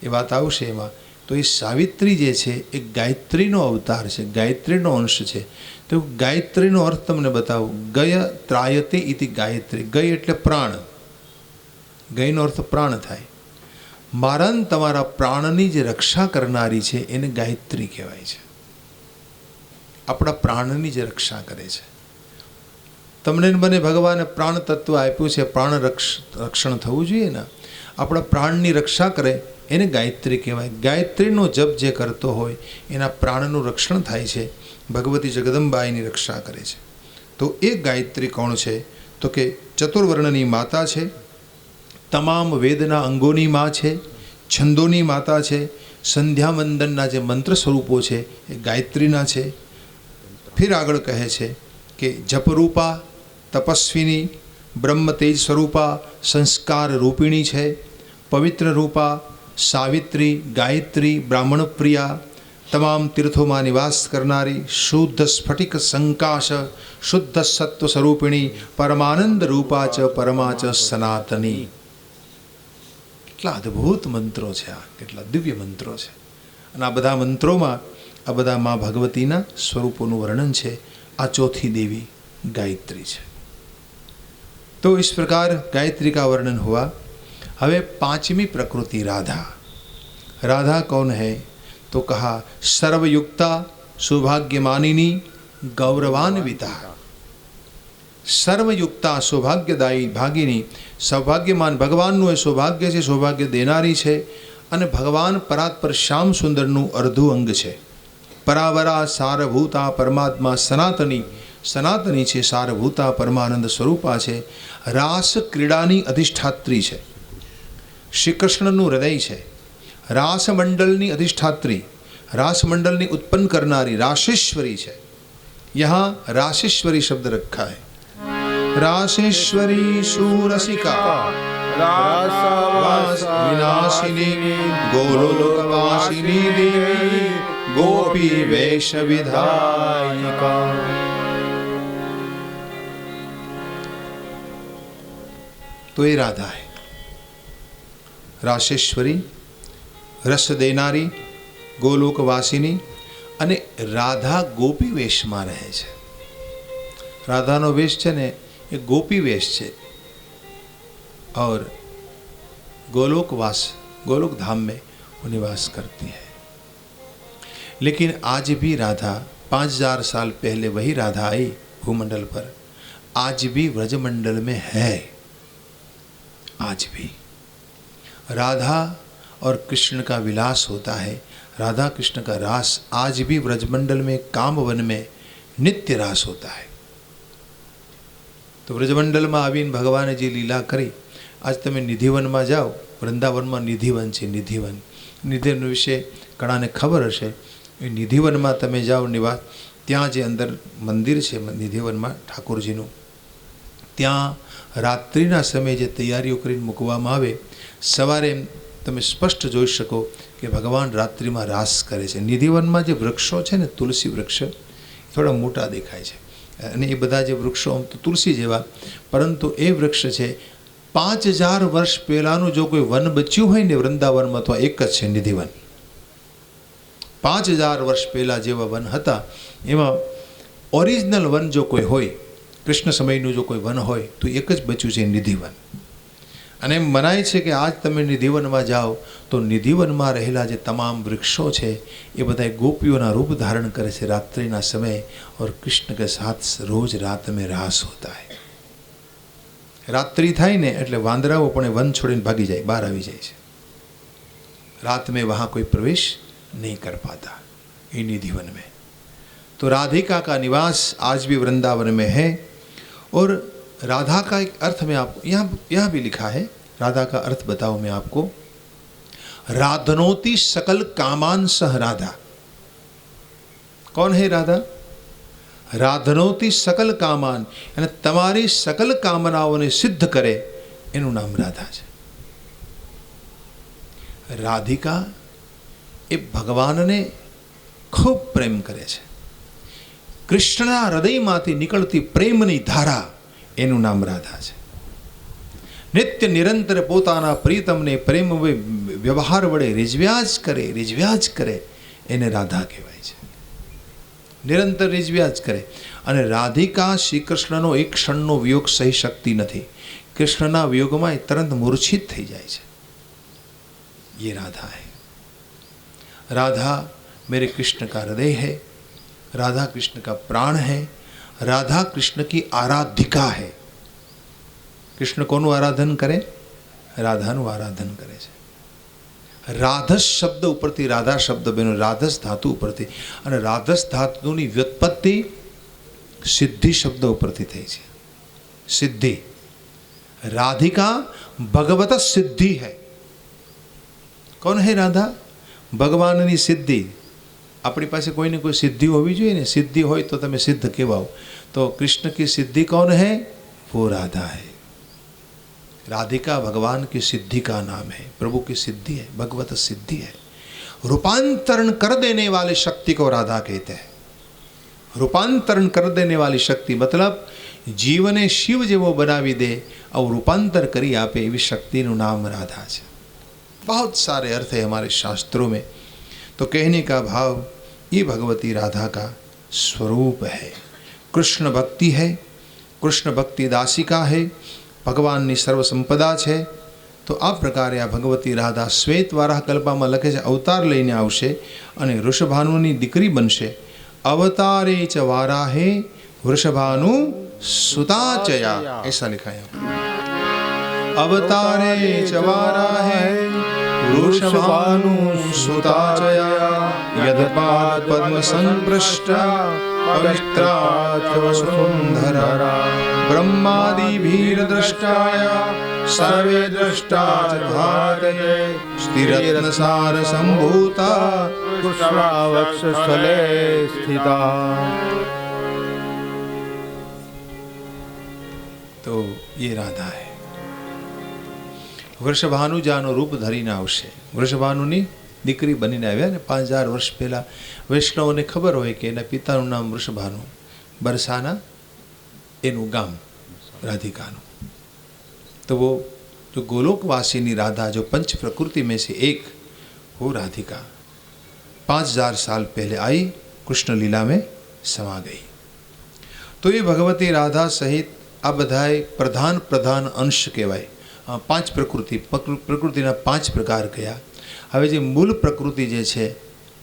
એ વાત આવશે એમાં. તો એ સાવિત્રી જે છે એ ગાયત્રીનો અવતાર છે, ગાયત્રીનો અંશ છે. તો ગાયત્રીનો અર્થ તમને બતાવું. ગય ત્રાયતે ઇતિ ગાયત્રી. ગય એટલે પ્રાણ, ગયનો અર્થ પ્રાણ થાય. મારા ને તમારા પ્રાણની જે રક્ષા કરનારી છે એને ગાયત્રી કહેવાય છે. આપણા પ્રાણની જે રક્ષા કરે છે. તમને મને ભગવાને પ્રાણ તત્વ આપ્યું છે, પ્રાણ રક્ષણ થવું જોઈએ ને. આપણા પ્રાણની રક્ષા કરે એને ગાયત્રી કહેવાય. ગાયત્રીનો જપ જે કરતો હોય એના પ્રાણનું રક્ષણ થાય છે. ભગવતી જગદંબા એની રક્ષા કરે છે. તો એ ગાયત્રી કોણ છે? તો કે ચતુર્વર્ણની માતા છે, તમામ વેદના અંગોની માં છે, છંદોની માતા છે. સંધ્યાવંદનના જે મંત્ર સ્વરૂપો છે એ ગાયત્રીના છે. ફિર આગળ કહે છે કે જપરૂપા, તપસ્વિની, બ્રહ્મ તેજ સ્વરૂપા, સંસ્કાર રૂપિણી છે. પવિત્ર રૂપા સાવિત્રી, ગાયત્રી, બ્રાહ્મણ પ્રિયા, તમામ તીર્થોમાં નિવાસ કરનારી, શુદ્ધ સ્ફટિક સંકાશ, શુદ્ધ સત્વ સ્વરૂપિણી, પરમાનંદ રૂપા ચ પરમા ચ સનાતની. કેટલા અદ્ભુત મંત્રો છે આ, કેટલા દિવ્ય મંત્રો છે. અને આ બધા મંત્રોમાં આ બધા મા ભગવતીના સ્વરૂપોનું વર્ણન છે. આ ચોથી દેવી गायत्री है। तो इस प्रकार गायत्री का वर्णन हुआ। हवे पांचवी प्रकृति राधा। राधा कौन है? तो कहा सर्वयुक्ता सौभाग्यमानिनी गौरवान्विता। सर्वयुक्ता सौभाग्यदायी भागिनी, सौभाग्यमान भगवानનું એ સૌભાગ્ય છે, સૌભાગ્ય દેનારી છે અને ભગવાન પરાત્પર શ્યામ સુંદરનું અર્ધું અંગ છે। પરાવરા સારભૂતા પરમાત્મા સનાતની, સનાતની છે, સારભૂતા પરમાનંદ સ્વરૂપા છે, રાસ ક્રીડાની અધિષ્ઠાત્રી છે, શ્રી કૃષ્ણનું હૃદય છે, રાસમંડલની અધિષ્ઠાત્રી, रासमंडल ने उत्पन्न करनारी राशेश्वरी है। यहाँ राशेश्वरी शब्द रखा है। राशेश्वरी सुरसिका विनाशिनी गोलोकवासिनी देवी गोपी वेश विधायिका। तो ये राधा है, राशेश्वरी, रस देनारी, गोलोकवासिनी અને રાધા ગોપી વેશમાં રહે છે। રાધાનો વેશ છે ને એ ગોપી વેશ છે और गोलोकवास गोलोक धाम में वो निवास करती है। लेकिन आज भी राधा 5000 साल पहले वही राधा आई भूमंडल पर, आज भी व्रजमंडल में है। आज भी राधा और कृष्ण का विलास होता है। राधा कृष्ण का रास आज भी व्रजमंडल में काम वन में नित्य रास होता है। तो व्रजमंडल में आवीने भगवाने जी लीला करी। आज तमे निधिवन में जाओ, वृंदावन में निधिवन है। निधिवन निधिवन विषे घणाने खबर हशे। निधिवन में तमे जाओ निवास, त्यां जे अंदर मंदिर है निधिवन में ठाकुरजीनुं, त्यां रात्रिना समय जे तैयारीओ करीने मूकवामां आवे, सवारे तमे स्पष्ट जोई शको कि भगवान रात्रि में रास करे छे। निधिवन में जो वृक्षों है ने, तुलसी वृक्ष थोड़ा मोटा देखाय छे अने ए बधा जे वृक्षों आम तो तुलसी जेवा, परंतु ए वृक्ष है 5000 वर्ष पहलानु जो कोई वन बच्यु होय ने वृंदावन में तो एक ज छे निधिवन। 5000 वर्ष पहला जेवा वन हता एमां ओरिजिनल वन जो कोई होय, कृष्ण समयनु जो कोई वन होय तो एक ज बच्यु छे निधिवन। અને એમ મનાય છે કે આજ તમે નિધિવનમાં જાઓ તો નિધિવનમાં રહેલા જે તમામ વૃક્ષો છે એ બધા ગોપીઓના રૂપ ધારણ કરે છે રાત્રિના સમયે, और कृष्ण के साथ रोज रात में रास होता है। रात्रि થાય ને એટલે વાંદરાઓ પણ વન છોડીને ભાગી જાય, બહાર આવી જાય છે। रात में वहाँ कोई प्रवेश नहीं कर पाता ये निधिवन में। तो राधिका का निवास आज भी वृंदावन में है। और राधा का एक अर्थ में आपको यहाँ भी लिखा है। राधा का अर्थ बताओ मैं आपको। राधनोति सकल कामान सह राधा। कौन है राधा? राधनोति सकल कामान, यानी तमारी सकल कामनाओं ने सिद्ध करे एनु नाम राधा है। राधिका ए भगवान ने खूब प्रेम करे छे। કૃષ્ણના હૃદયમાંથી નીકળતી પ્રેમની ધારા, એનું નામ રાધા છે. નિત્ય નિરંતર પોતાના પ્રીતમને પ્રેમ વ્યવહાર વડે રીઝવ્યા જ કરે એને રાધા કહેવાય છે. નિરંતર રીઝવ્યા જ કરે. અને રાધિકા શ્રી કૃષ્ણનો એક ક્ષણનો વિયોગ સહી શકતી નથી. કૃષ્ણના વિયોગમાં એ તરત મૂર્છિત થઈ જાય છે. ये राधा है. राधा मेरे कृष्ण का हृदय है, राधा कृष्ण का प्राण है, राधा कृष्ण की आराधिका है. कृष्ण કોનું આરાધન કરે? રાધાનું આરાધન કરે છે. રાધસ શબ્દ ઉપરથી રાધા શબ્દ બન્યો, રાધસ ધાતુ ઉપરથી. અને રાધસ ધાતુની વ્યુત્પત્તિ સિદ્ધિ શબ્દ ઉપરથી થઈ છે. સિદ્ધિ. રાધિકા ભગવત સિદ્ધિ है. કોણ હે રાધા? ભગવાનની સિદ્ધિ. આપણી પાસે કોઈને કોઈ સિદ્ધિ હોવી જોઈએ ને. સિદ્ધિ હોય તો તમે સિદ્ધ કહેવાઓ. તો કૃષ્ણ की सिद्धि कौन है? वो राधा है. राधिका भगवान की सिद्धि का नाम है, प्रभु की सिद्धि है, भगवत सिद्धि है. रूपांतरण कर देने वाली शक्ति को राधा कहते हैं. रूपांतरण कर देने वाली शक्ति मतलब जीवने शिव જેવો બનાવી દે, और रूपांतर करी आपे એવી શક્તિનું નામ राधा છે. बहुत सारे अर्थ है हमारे शास्त्रों में. तो कहने का भाव ये भगवती राधा का स्वरूप है. कृष्ण भक्ति है, कृष्ण भक्ति दासिका है, ભગવાનની સર્વ સંપદા છે. તો આ પ્રકારે આ ભગવતી રાધા શ્વેત વારાહ કલ્પમાં લખે છે અવતાર લઈને આવશે અને વૃષભાનુની દીકરી બનશે. અવતારે ચ વારાહે વૃષભાનુ સુતાચયા, ऐसा लिखा है. अवतारे च वाराहे वृषभानु सुताचया यदपाद पद्म संपृष्टा पवित्राथ वसुंधरा ब्रह्मादिभिर दृष्टाया सर्वे दृष्टा च भारते स्थिरत्नसार संभूता पुष्पावक्षस्थले स्थिता. तो ये राधा है. વૃષભાનુજાનું રૂપ ધરીને આવશે. વૃષભાનુની દીકરી બનીને આવ્યા ને 5000 વર્ષ પહેલાં વૈષ્ણવોને ખબર હોય કે એના પિતાનું નામ વૃષભાનુ, બરસાના એનું ગામ राधिकानु. तो वो जो गोलोकवासिनी राधा जो पंच प्रकृति में से एक वो राधिका 5000 साल पहले आई, कृष्ण लीला में समा गई. तो ये भगवती राधा सहित आ बधाए प्रधान प्रधान अंश कहवाय. 5 प्रकृति, प्रकृतिना 5 प्रकार कया. हवे जे मूल प्रकृति जे छे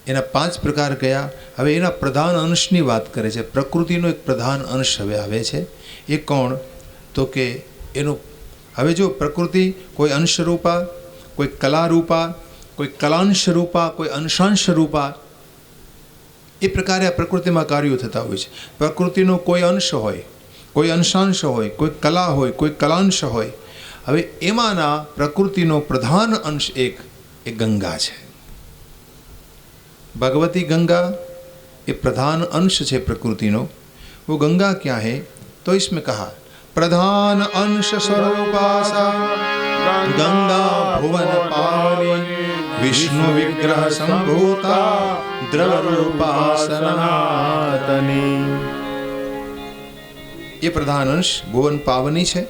एना 5 प्रकार कया. हवे एना प्रधान अंशनी बात करे छे. प्रकृतिनो एक प्रधान अंश हवे आवे छे. ए कोण? तो के एनो हवे जो प्रकृति कोई अंश रूपा, कोई कला रूपा, कोई कलांश रूपा, कोई अंशांश रूपा, ए प्रकारे आ प्रकृतिमां कार्यो थता होय छे. प्रकृतिनो कोई अंश होय, कोई अंशांश होय, कोई कला होय, कोई कलांश होय. हवे एमाना प्रकृतिनो प्रधान अंश एक गंगा है. भगवती गंगा ये प्रधान अंश है प्रकृतिनो. वो गंगा क्या है? तो इसमें कहा प्रधान अंश स्वरूपासा गंगा भुवन पावनी विष्णु विग्रह संभूता द्रव रूपा सनातनी. ये प्रधान अंश भुवन पावनी है.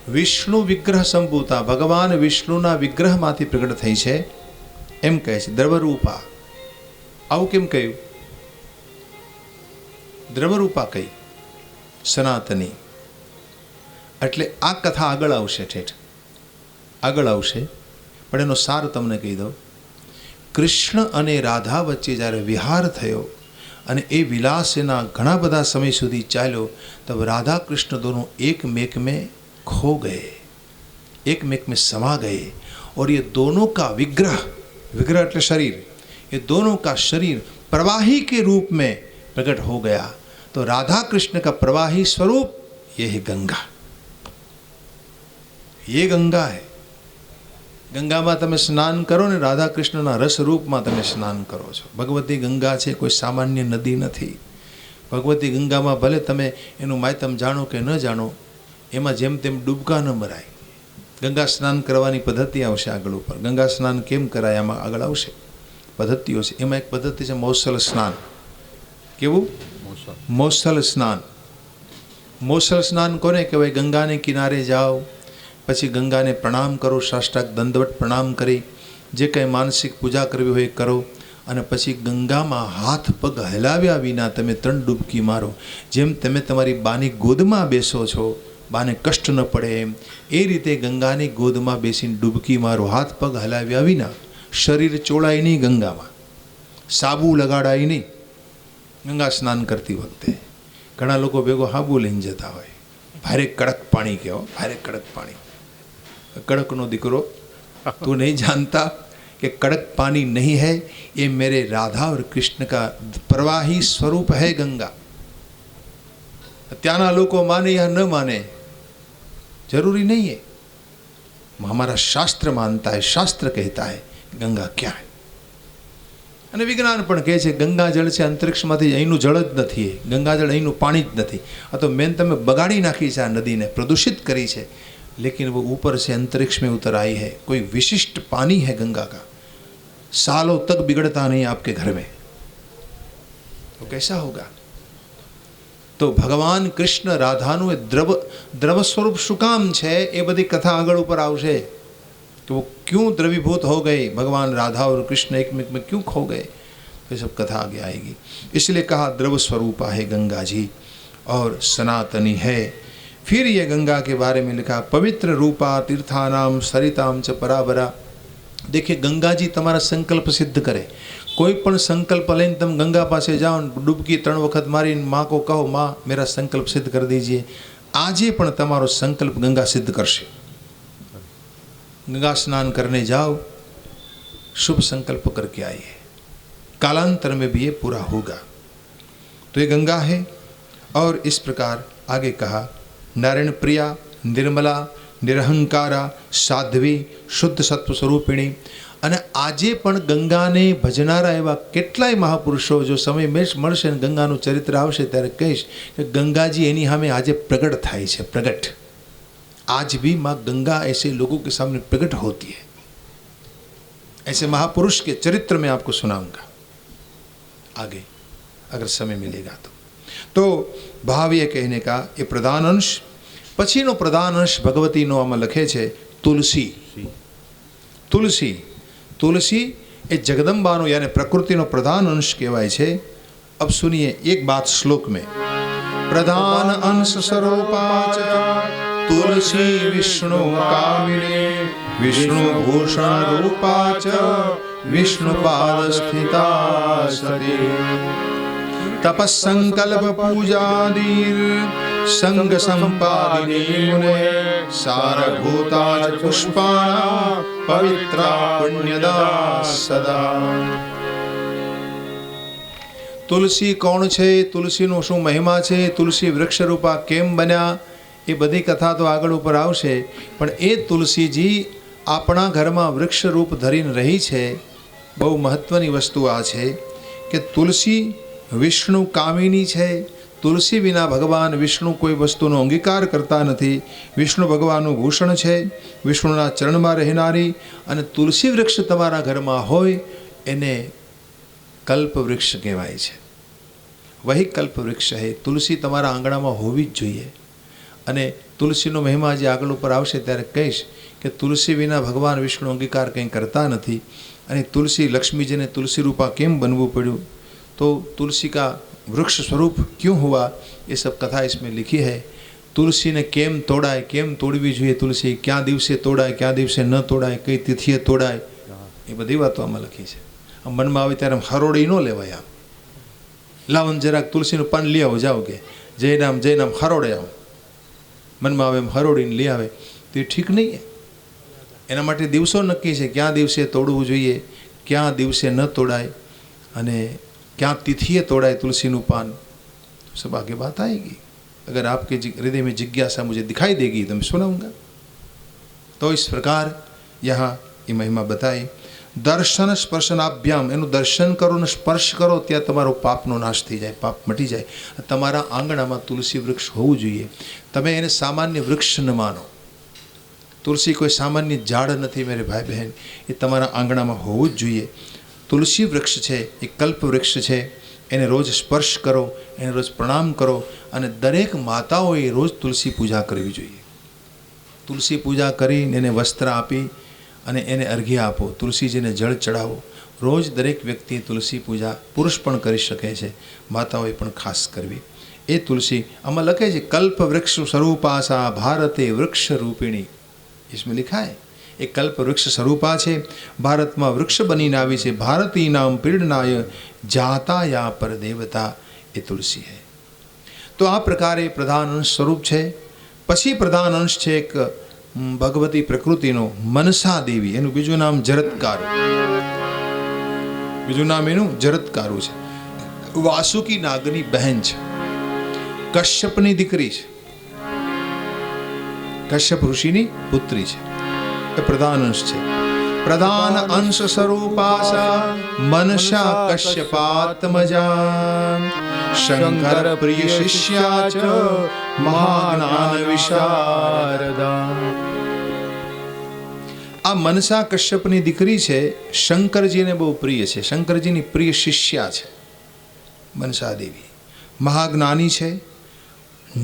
विष्णु विग्रह संभूता, भगवान विष्णुना विग्रह माथी प्रकट थई छे एम कहे छे. द्रवरूपा आવું કેમ કહ્યું? દ્રવરૂપા કઈ? સનાતની. એટલે આ કથા આગળ આવશે, ઠેઠ આગળ આવશે, પણ એનો સાર તમને કહી દઉં. કૃષ્ણ અને રાધા વચ્ચે જ્યારે વિહાર થયો અને એ વિલાસ એના ઘણા બધા સમય સુધી ચાલ્યો, તબ રાधा कृष्ण दोनों एक मेक में खो गए, एक मेक में समा गए. और ये दोनों का विग्रह, विग्रह એટલે शरीर, ये दोनों का शरीर प्रवाही के रूप में प्रकट हो गया. तो राधा कृष्ण का प्रवाही स्वरूप ये है गंगा. ये गंगा है. गंगा में તમે સ્નાન કરો ને રાધા કૃષ્ણના રસ રૂપમાં તમે સ્નાન કરો છો. ભગવતી ગંગા છે, કોઈ સામાન્ય નદી નથી. ભગવતી ગંગામાં ભલે તમે એનું માયતમ જાણો કે ન જાણો, એમાં જેમ તેમ ડૂબકા ન મરાય. ગંગા સ્નાન કરવાની પદ્ધતિ આવશે આગળ ઉપર. ગંગા સ્નાન કેમ કરાય આમાં આગળ આવશે, પદ્ધતિઓ છે. એમાં એક પદ્ધતિ છે મૌસલ સ્નાન. કેવું? મોસલ સ્નાન. મોસલ સ્નાન કોને કહેવાય? ગંગાને કિનારે જાઓ, પછી ગંગાને પ્રણામ કરો, સાષ્ટાંગ દંડવત પ્રણામ કરી જે કંઈ માનસિક પૂજા કરવી હોય કરો, અને પછી ગંગામાં હાથ પગ હલાવ્યા વિના તમે 3 ડૂબકી મારો. જેમ તમે તમારી બાની ગોદમાં બેસો છો, બાને કષ્ટ ન પડે એમ, એ રીતે ગંગાની ગોદમાં બેસીને ડૂબકી મારો, હાથ પગ હલાવ્યા વિના. શરીર ચોળાય નહીં ગંગામાં, સાબુ લગાડાય નહીં. ગંગા સ્નાન કરતી વખતે ઘણા લોકો ભેગો હાબુ લઈને જતા હોય. ભારે કડક પાણી કહેવો, ભારે કડક પાણી. કડકનો દીકરો, તું નહીં જાણતા कि कड़क पानी नहीं है, ये मेरे राधा और कृष्ण का प्रवाही स्वरूप है गंगा. त्याना लोग माने या न माने जरूरी नहीं है, हमारा शास्त्र मानता है, शास्त्र कहता है गंगा क्या है. અને વિજ્ઞાન પણ કહે છે ગંગા જળ છે અંતરિક્ષમાંથી, અહીંનું જળ જ નથી, ગંગા જળ અહીંનું પાણી જ નથી. આ તો મેન તમે બગાડી નાખી છે, આ નદીને પ્રદૂષિત કરી છે. लेकिन वो ऊपर से अंतरिक्ष में उतर आई है, कोई विशिष्ट पानी है गंगा का, सालों तक बिगड़ता नहीं आपके घर में. तो कैसा होगा? तो भगवान कृष्ण राधाનું એ દ્રવ સ્વરૂપ શું કામ છે એ બધી કથા આગળ ઉપર આવશે कि वो क्यों द्रवीभूत हो गए, भगवान राधा और कृष्ण एक में क्यों खो गए, ये सब कथा आगे आएगी. इसलिए कहा द्रव स्वरूपा है गंगा जी और सनातनी है. फिर ये गंगा के बारे में लिखा पवित्र रूपा तीर्थानाम सरिताम च पराबरा. देखिए गंगा जी તમારા સંકલ્પ સિદ્ધ કરે. કોઈ પણ સંકલ્પ લઈને તમે ગંગા પાસે જાઓ, ડૂબકી 3 વખત મારીને માँ को कहो माँ मेरा संकल्प सिद्ध कर दीजिए, આજે પણ તમારો સંકલ્પ ગંગા સિદ્ધ કરશે. गंगा स्नान करने जाओ, शुभ संकल्प करके आइए, कालांतर में भी ये पूरा होगा. तो ये गंगा है. और इस प्रकार आगे कहा नारायण प्रिया निर्मला निरहंकारा साध्वी शुद्ध सत्व स्वरूपिणी. અને આજે પણ ગંગાને ભજનારા એવા કેટલાય મહાપુરુષો, જો સમય મળશે ને ગંગાનું ચરિત્ર આવશે ત્યારે કહીશ કે ગંગાજી એની સામે આજે પ્રગટ થાય છે. પ્રગટ आज भी माँ गंगा ऐसे लोगों के सामने प्रकट होती है. ऐसे महापुरुष के चरित्र में आपको सुनाऊंगा आगे अगर समय मिलेगा तो. तो भाव ये कहने का ये प्रधान अंश. पछीनो प्रधान अंश भगवतीनो आમાં લખે છે तुलसी. तुलसी तुलसी ये जगदम्बानो यानी प्रकृतिनो प्रधान अंश कहवाय छे. अब सुनिए एक बात श्लोक में. प्रधान अंश स्वरूपाच तुलसी विष्णु कामिनी विष्णु भूषण रूपाच विष्णुपाद स्थिता सती. तपस्संकल्प पूजादीर संग संपादिनी मुने सारभूता पुष्पाणा पवित्रा पुण्यदा सदा. तुलसी कौन છે, તુલસીનો શું મહિમા છે, તુલસી વૃક્ષરૂપા કેમ બન્યા, એ બધી કથા તો આગળ ઉપર આવશે. પણ એ તુલસીજી આપણા ઘરમાં વૃક્ષ રૂપ ધરીને રહી છે. બહુ મહત્વની વસ્તુ આ છે કે તુલસી વિષ્ણુ કામિની છે. તુલસી વિના ભગવાન વિષ્ણુ કોઈ વસ્તુનો અંગીકાર કરતા નથી. વિષ્ણુ ભગવાનનું ભૂષણ છે, વિષ્ણુના ચરણમાં રહેનારી. અને તુલસી વૃક્ષ તમારા ઘરમાં હોય એને કલ્પ વૃક્ષ કહેવાય છે. વહી કલ્પ વૃક્ષ હે. તુલસી તમારા આંગણામાં હોવી જ જોઈએ. અને તુલસીનો મહિમા જે આગળ ઉપર આવશે ત્યારે કહીશ કે તુલસી વિના ભગવાન વિષ્ણુ અંગીકાર કંઈ કરતા નથી. અને તુલસી લક્ષ્મીજીને તુલસી રૂપા કેમ બનવું પડ્યું, तो तुलसी का वृक्ष स्वरूप क्यों हुआ, ये सब कथा इसमें लिखी है. तुलसी ने केम तोड़ाय, केम तोड़वी જોઈએ તુલસી, ક્યાં દિવસે તોડાય, ક્યાં દિવસે ન તોડાય, કઈ તિથિએ તોડાય, એ બધી વાતો આમાં લખી છે. આમ મનમાં આવે ત્યારે હરોડી ન લેવાય. આમ લાવન જરાક તુલસીનું પાન લઈ આવો, જાઓ કે જય નામ હરોડે આવો, મનમાં આવે એમ હરોડીને લઈ આવે તો એ ઠીક નહીં. એના માટે દિવસો નક્કી છે, ક્યાં દિવસે તોડવું જોઈએ, ક્યાં દિવસે ન તોડાય અને क्या तिथिये तोड़ाए तुलसीनु पान. सब आगे बात आएगी. अगर आपके हृदय में जिज्ञासा मुझे दिखाई देगी तो मैं सुनाऊंगा. तो इस प्रकार यहाँ ये महिमा बताई. दर्शन स्पर्शनाभ्याम, एनु दर्शन करो ने स्पर्श करो ત્યાં તમારો પાપનો નાશ થઈ જાય, પાપ મટી જાય. તમારા આંગણામાં તુલસી વૃક્ષ હોવું જોઈએ. તમે એને સામાન્ય વૃક્ષ ન માનો. તુલસી કોઈ સામાન્ય ઝાડ નથી મેરે ભાઈ બહેન, એ તમારા આંગણામાં હોવું જ જોઈએ. तुलसी वृक्ष है, एक कल्प वृक्ष है. એને રોજ સ્પર્શ કરો, એને રોજ પ્રણામ કરો. અને દરેક માતાઓએ રોજ તુલસી પૂજા કરવી જોઈએ. તુલસી પૂજા કરીને એને વસ્ત્ર આપી અને એને અર્ઘ્ય આપો, તુલસીજીને જળ ચડાવો. રોજ દરેક વ્યક્તિએ તુલસી પૂજા, પુરુષ પણ કરી શકે છે, માતાઓએ પણ ખાસ કરવી. એ તુલસી આમાં લખે છે કલ્પ વૃક્ષ સ્વરૂપાસા ભારતે વૃક્ષ રૂપિણી. इसमें लिखा है એ કલ્પ વૃક્ષ સ્વરૂપા છે, ભારતમાં વૃક્ષ બનીને આવી છે. ભારતી નામ પીડનાય જાતા યા પર દેવતા, એ તુલસી है. તો આ પ્રકારે પ્રધાન અંશ સ્વરૂપ છે. પછી પ્રધાન અંશ છે એક ભગવતી પ્રકૃતિનો મનસા દેવી, એનું બીજું નામ જરત્કારુ. બીજું નામ એનું જરત્કારુ છે. વાસુકી નાગની બહેન છે, કશ્યપની દીકરી છે, કશ્યપ ઋષિની પુત્રી છે. એ પ્રધાન અંશ છે. પ્રધાન અંશ સ્વરૂપાસા મનસા કશ્યપાત્મજા શંકર પ્રિય શિષ્યા ચ મહાજ્ઞાન વિશારદા. આ મનસા કશ્યપની દીકરી છે, શંકરજીને બહુ પ્રિય છે, શંકરજીની પ્રિય શિષ્યા છે મનસા દેવી. મહાજ્ઞાની છે,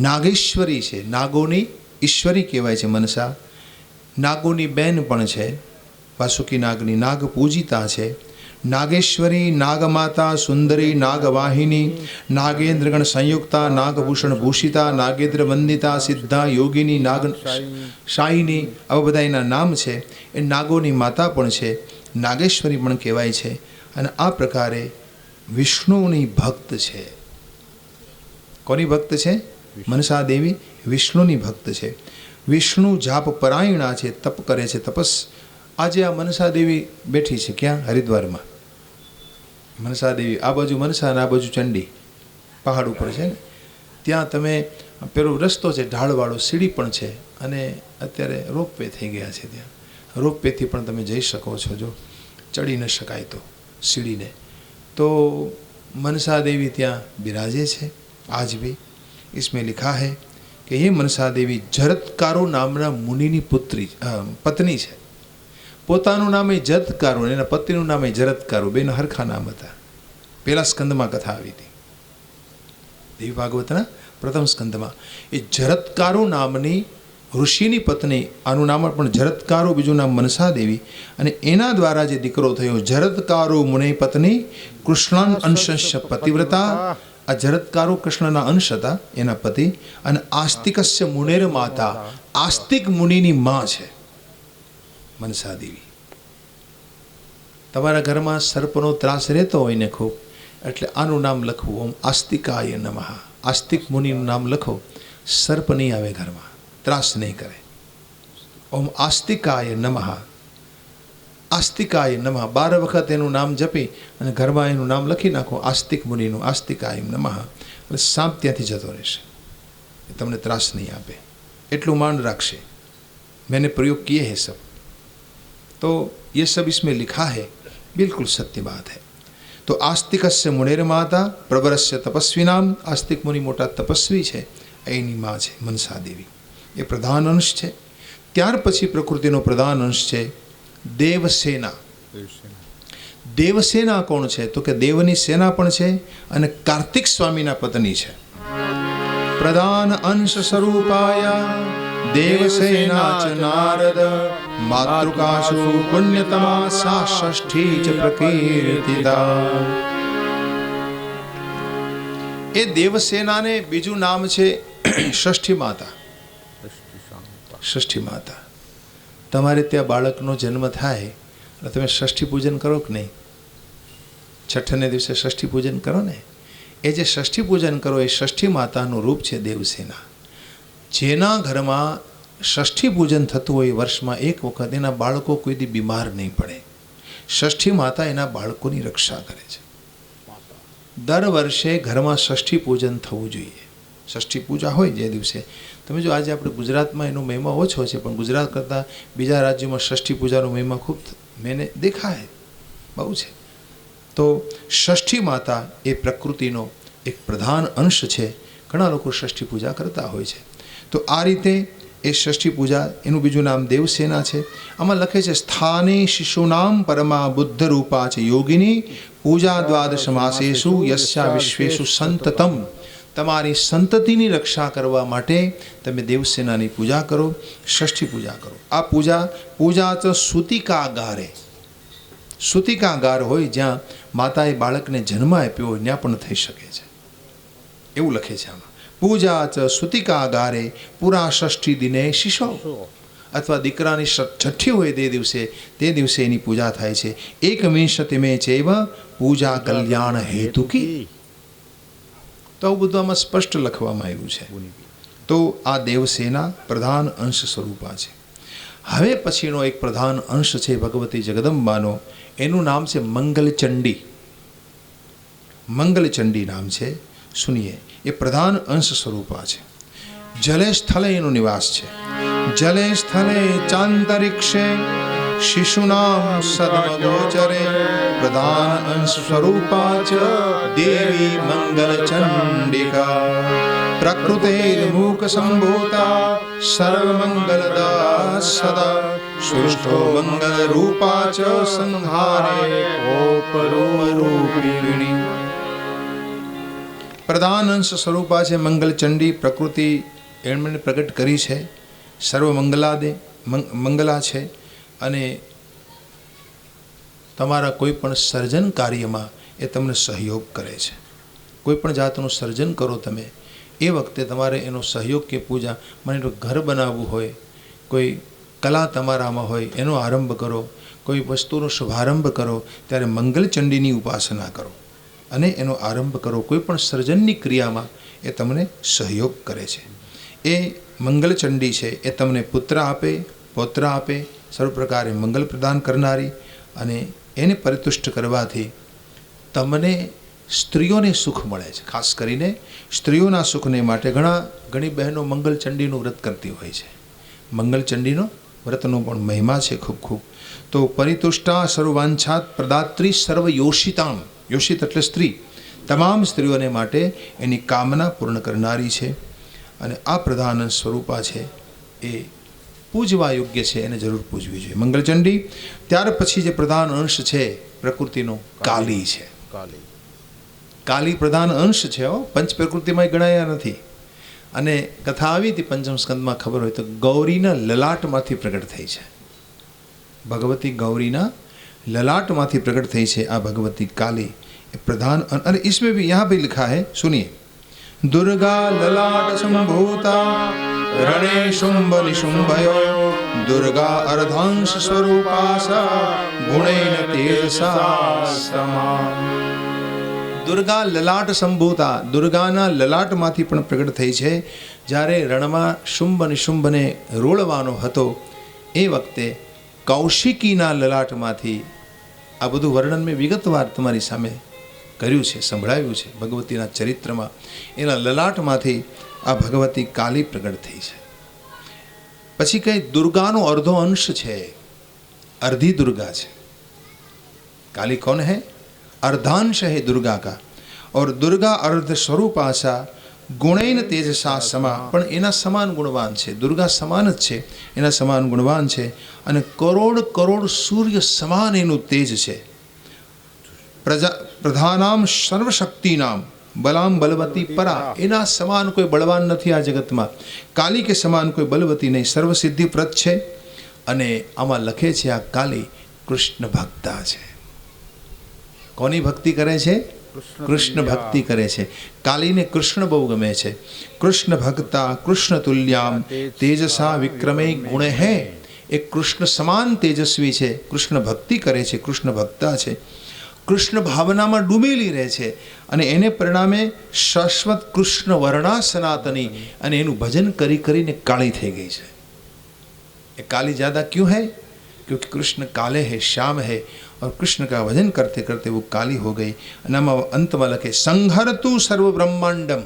નાગેશ્વરી છે, નાગોની ઈશ્વરી કહેવાય છે મનસા. નાગોની બેન પણ છે, વાસુકી નાગની, નાગ પૂજિતા છે. નાગેશ્વરી, નાગમાતા, સુંદરી, નાગવાહિની, નાગેન્દ્રગણ સંયુક્તા, નાગભૂષણ ભૂષિતા, નાગેન્દ્ર વંદિતા, સિદ્ધા, યોગિની, નાગ શાયિની, આવા બધા એના નામ છે. એ નાગોની માતા પણ છે, નાગેશ્વરી પણ કહેવાય છે. અને આ પ્રકારે વિષ્ણુની ભક્ત છે. કોની ભક્ત છે? મનસા દેવી વિષ્ણુની ભક્ત છે. વિષ્ણુ જાપ પરાયણા છે, તપ કરે છે, તપસ. આજે આ મનસા દેવી બેઠી છે ક્યાં? હરિદ્વારમાં. મનસા દેવી આ બાજુ મનસા અને આ બાજુ ચંડી, પહાડ ઉપર છે ને. ત્યાં તમે પેલો રસ્તો છે ઢાળવાળો, સીડી પણ છે, અને અત્યારે રોપવે થઈ ગયા છે. ત્યાં રોપવેથી પણ તમે જઈ શકો છો, જો ચડી ન શકાય તો સીડીને. તો मनसा देवी ત્યાં બિરાજે છે આજ भी. इसमें लिखा है कि ये मनसा देवी જરત્કારો નામના મુનિની પુત્રી પત્ની છે. પોતાનું નામ એ જરત્કારો અને એના પતિનું નામ એ જરત્કારો, બેન હરખા નામ હતા. પહેલા સ્કંદમાં કથા આવી હતી, દેવી ભાગવતના પ્રથમ સ્કંદમાં. એ જરત્કારો નામની ઋષિની પત્ની, આનું નામ પણ જરત્કારો, બીજું નામ મનસા દેવી. અને એના દ્વારા જે દીકરો થયો જરત્કારો મુનિ પત્ની કૃષ્ણાન અંશસ્ય પતિવ્રતા. આ જરત્કારો કૃષ્ણના અંશ હતા, એના પતિ. અને આસ્તિકસ્ય મુનેર માતા, આસ્તિક મુનિની માં છે મનસા દેવી. તમારા ઘરમાં સર્પનો ત્રાસ રહેતો હોય ને ખૂબ, એટલે આનું નામ લખવું, ઓમ આસ્તિકાય નમઃ. આસ્તિક મુનિનું નામ લખો, સર્પ નહીં આવે ઘરમાં, ત્રાસ નહીં કરે. ઓમ આસ્તિકાય નમઃ, આસ્તિકાય નમઃ. 12 વખત એનું નામ જપી અને ઘરમાં એનું નામ લખી નાખો, આસ્તિક મુનિનું, આસ્તિકાય નમઃ. એટલે સાપ ત્યાંથી જતો રહેશે, એ તમને ત્રાસ નહીં આપે, એટલું માંડ રાખશે. मैंने प्रयोग किए हैं सब, तो ये सब इसमें लिखा है, बिल्कुल सत्य बात है. तो आस्तिकस्य मुनेर माता प्रवरस्य तपस्वी नाम. आस्तिक मुनि मोटा तपस्वी છે, એની માં છે મનસા દેવી. એ પ્રધાન અંશ છે. ત્યાર પછી પ્રકૃતિનો પ્રધાન અંશ છે દેવસેના. દેવસેના કોણ છે? તો કે દેવની સેના પણ છે અને કાર્તિક સ્વામીના પત્ની છે. પ્રધાન અંશ સ્વરૂપાયા દેવસેના ચ નારદ માતૃકાશુ પુણ્યતમા સા ષષ્ઠી ચ પ્રકીર્તિતા. એ દેવસેનાને બીજું નામ છે ષષ્ઠી માતા. ષષ્ઠી માતા. તમારે ત્યાં બાળકનો જન્મ થાય એટલે તમે ષષ્ઠી પૂજન કરો કે નહીં? છઠ્ઠને દિવસે ષષ્ઠી પૂજન કરો ને. એ જે ષષ્ઠી પૂજન કરો એ ષષ્ઠી માતાનું રૂપ છે દેવસેના. જેના ઘરમાં ષષ્ઠી પૂજન થતું હોય વર્ષમાં એક વખત, એના બાળકો કોઈ દી બીમાર નહીં પડે. ષષ્ઠી માતા એના બાળકોની રક્ષા કરે છે. દર વર્ષે ઘરમાં ષષ્ઠી પૂજન થવું જોઈએ. ષષ્ઠી પૂજા હોય જે દિવસે, તમે જો આજે આપણે ગુજરાતમાં એનો મહિમા ઓછો છે, પણ ગુજરાત કરતાં બીજા રાજ્યોમાં ષષ્ઠી પૂજાનો મહિમા ખૂબ મેને દેખા હે, બહુ છે. તો ષષ્ઠી માતા એ પ્રકૃતિનો એક પ્રધાન અંશ છે. ઘણા લોકો ષષ્ઠી પૂજા કરતા હોય છે. તો આ રીતે એ ષષ્ઠી પૂજા. એનું બીજું નામ દેવસેના છે. આમાં લખે છે સ્થાને શિશુનામ પરમા બુદ્ધ રૂપા છે યોગિની પૂજા દ્વાદશ માસેષુ યસ્યા વિશ્વેષુ સંતતમ. તમારી સંતતિની રક્ષા કરવા માટે તમે દેવસેનાની પૂજા કરો, ષષ્ઠી પૂજા કરો. આ પૂજા તો સૂતિકાગારે, સૂતિકાગાર હોય જ્યાં માતાએ બાળકને જન્મ આપ્યો હોય ત્યાં પણ થઈ શકે છે, એવું લખે છે આમાં. પૂજા ચ સૂતિકાગારે પુરા ષષ્ઠી દિને શિશો, અથવા દીકરાની છઠ્ઠી હોય તે દિવસે એની પૂજા થાય છે. એકવિંશતિ મે ચૈવ પૂજા કલ્યાણ હેતુકી. તો આવું બધું આમાં સ્પષ્ટ લખવામાં આવ્યું છે. તો આ દેવસેના પ્રધાન અંશ સ્વરૂપા છે. હવે પછીનો એક પ્રધાન અંશ છે ભગવતી જગદંબાનો, એનું નામ છે મંગલચંડી. મંગલચંડી નામ છે. સુનિએ, એ પ્રધાન અંશ સ્વરૂપા છે. જલે સ્થલે એનો નિવાસ છે. જલે સ્થલે ચાંતરિક્ષે શિશુનામ સદમગોચરે પ્રધાન અંશ સ્વરૂપા ચ દેવી મંગલચંડિકા. પ્રકૃતેર્મૂક સંભૂતા સર્વમંગલદા સદા સૃષ્ટો મંગલ રૂપા ચ સંહારે ઓપરૂપિણી. પ્રધાન અંશ સ્વરૂપા છે મંગલચંડી. પ્રકૃતિ એમણે પ્રગટ કરી છે, સર્વ મંગલા છે, અને તમારા કોઈ પણ સર્જન કાર્યમાં એ તમને સહયોગ કરે છે. કોઈ પણ જાતનું સર્જન કરો તમે, એ વખતે તમારે એનો સહયોગ કે પૂજા, મને ઘર બનાવવું હોય, કોઈ કલા તમારામાં હોય, એનો આરંભ કરો, કોઈ વસ્તુનો શુભારંભ કરો, ત્યારે મંગલચંડીની ઉપાસના કરો અને એનો આરંભ કરો. કોઈ પણ સર્જનની ક્રિયામાં એ તમને સહયોગ કરે છે. એ મંગલચંડી છે, એ તમને પુત્ર આપે, પૌત્ર આપે, સર્વ પ્રકારે મંગલ પ્રદાન કરનારી, અને એને પરિતુષ્ટ કરવાથી તમને સ્ત્રીઓને સુખ મળે છે. ખાસ કરીને સ્ત્રીઓના સુખને માટે ઘણી બહેનો મંગલચંડીનું વ્રત કરતી હોય છે. મંગલચંડીનો વ્રતનો પણ મહિમા છે ખૂબ ખૂબ. તો પરિતુષ્ટા સર્વવાંછાત પ્રદાત્રી સર્વ યોષિતામ. યોષિત એટલે સ્ત્રી, તમામ સ્ત્રીઓને માટે એની કામના પૂર્ણ કરનારી છે. અને આ પ્રધાન સ્વરૂપા છે, એ પૂજવા યોગ્ય છે, એને જરૂર પૂજવી જોઈએ મંગલચંડી. ત્યાર પછી જે પ્રધાન અંશ છે પ્રકૃતિનો, કાલી છે. કાલી પ્રધાન અંશ છે. પંચ પ્રકૃતિમાં ગણાયા નથી. અને કથા આવી હતી પંચમ સ્કંદમાં, ખબર હોય તો ગૌરીના લલાટમાંથી પ્રગટ થઈ છે. ભગવતી ગૌરીના ललाट प्रकट थी है आ भगवती काली प्रधान। और इसमें भी यहाँ भी लिखा है, सुनिए, दुर्गा ललाट संभूता रणे शुंभ निशुंभयो दुर्गा अर्धांश स्वरूपा सा गुणेन तेजसा समा। दुर्गा ललाट संभूता, दुर्गाना ललाट माथी पण प्रकट थई छे। ज्यारे रणमा शुंभ निशुंभ ने रोळवानो हतो ए वखते कौशिकीना ललाट माथी, आ बधुं वर्णन में विगतवार तमारी सामे कर्युं छे, संभळाव्युं छे। भगवतीना चरित्रमा एना ललाट माथी आ भगवती काली प्रकट थई छे। पछी कई दुर्गानो अर्धो अंश छे, अर्धी दुर्गा छे। काली कौन है? अर्धांश है दुर्गा का। और दुर्गा अर्ध स्वरूप आशा गुणेन तेजसा समा, पण एना समान गुणवान छे। दुर्गा समान ज छे, एना समान गुणवान छे। अने करोड़ करोड़ सूर्य समान एनुं तेज छे। प्रधानाम सर्वशक्तिनाम बलाम बलवती परा, एना समान कोई बलवान नथी आ जगत में। काली के समान कोई बलवती नहीं, सर्वसिद्धिप्रद छे। अने आमां लखे छे आ काली कृष्ण भक्ता छे। कोनी भक्ति करे छे? कृष्ण भक्ति करे छे। काली ने कृष्ण बहु गमे छे। कृष्ण भक्ता कृष्ण तुल्याम तेजसा विक्रमे गुण है। एक कृष्ण समान तेजस्वी छे, कृष्ण भक्ति करे छे, कृष्ण भक्ता छे, कृष्ण भावना में डूबेली रहे छे। अने एने परिणामे शाश्वत कृष्ण वर्णा सनातनी, अने एनुं भजन करी करीने काली थई गई छे। ये काली ज्यादा क्यों है? क्योंकि कृष्ण काले है, श्याम है, और कृष्ण का भजन करते करते वो काली हो गई। अंत में लखे संहरतु सर्व ब्रह्मांडम,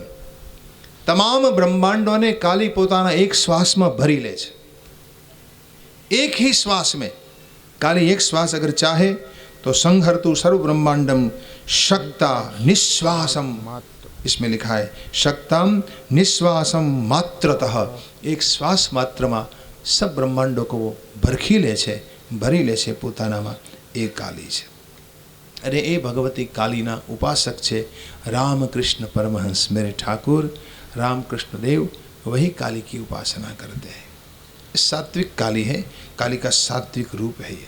तमाम ब्रह्मांडों ने काली पोताना एक श्वास में भरी ले छे। एक ही श्वास में काली एक श्वास अगर चाहे तो संहरतु सर्व ब्रह्मांडम शक्ता निश्वासम, इसमें लिखा है शक्ताम निश्वासम मात्रतः એક શ્વાસ માત્રમાં સબ બ્રહ્માંડો કો ભરખી લે છે, ભરી લે છે પોતાનામાં, એ કાલી છે. અને એ ભગવતી कालीना उपासक છે रामकृष्ण परमहंस. मेरे ठाकुर रामकृष्ण देव वही काली की उपासना करते हैं. सात्विक काली है, काली का सात्विक रूप है ये.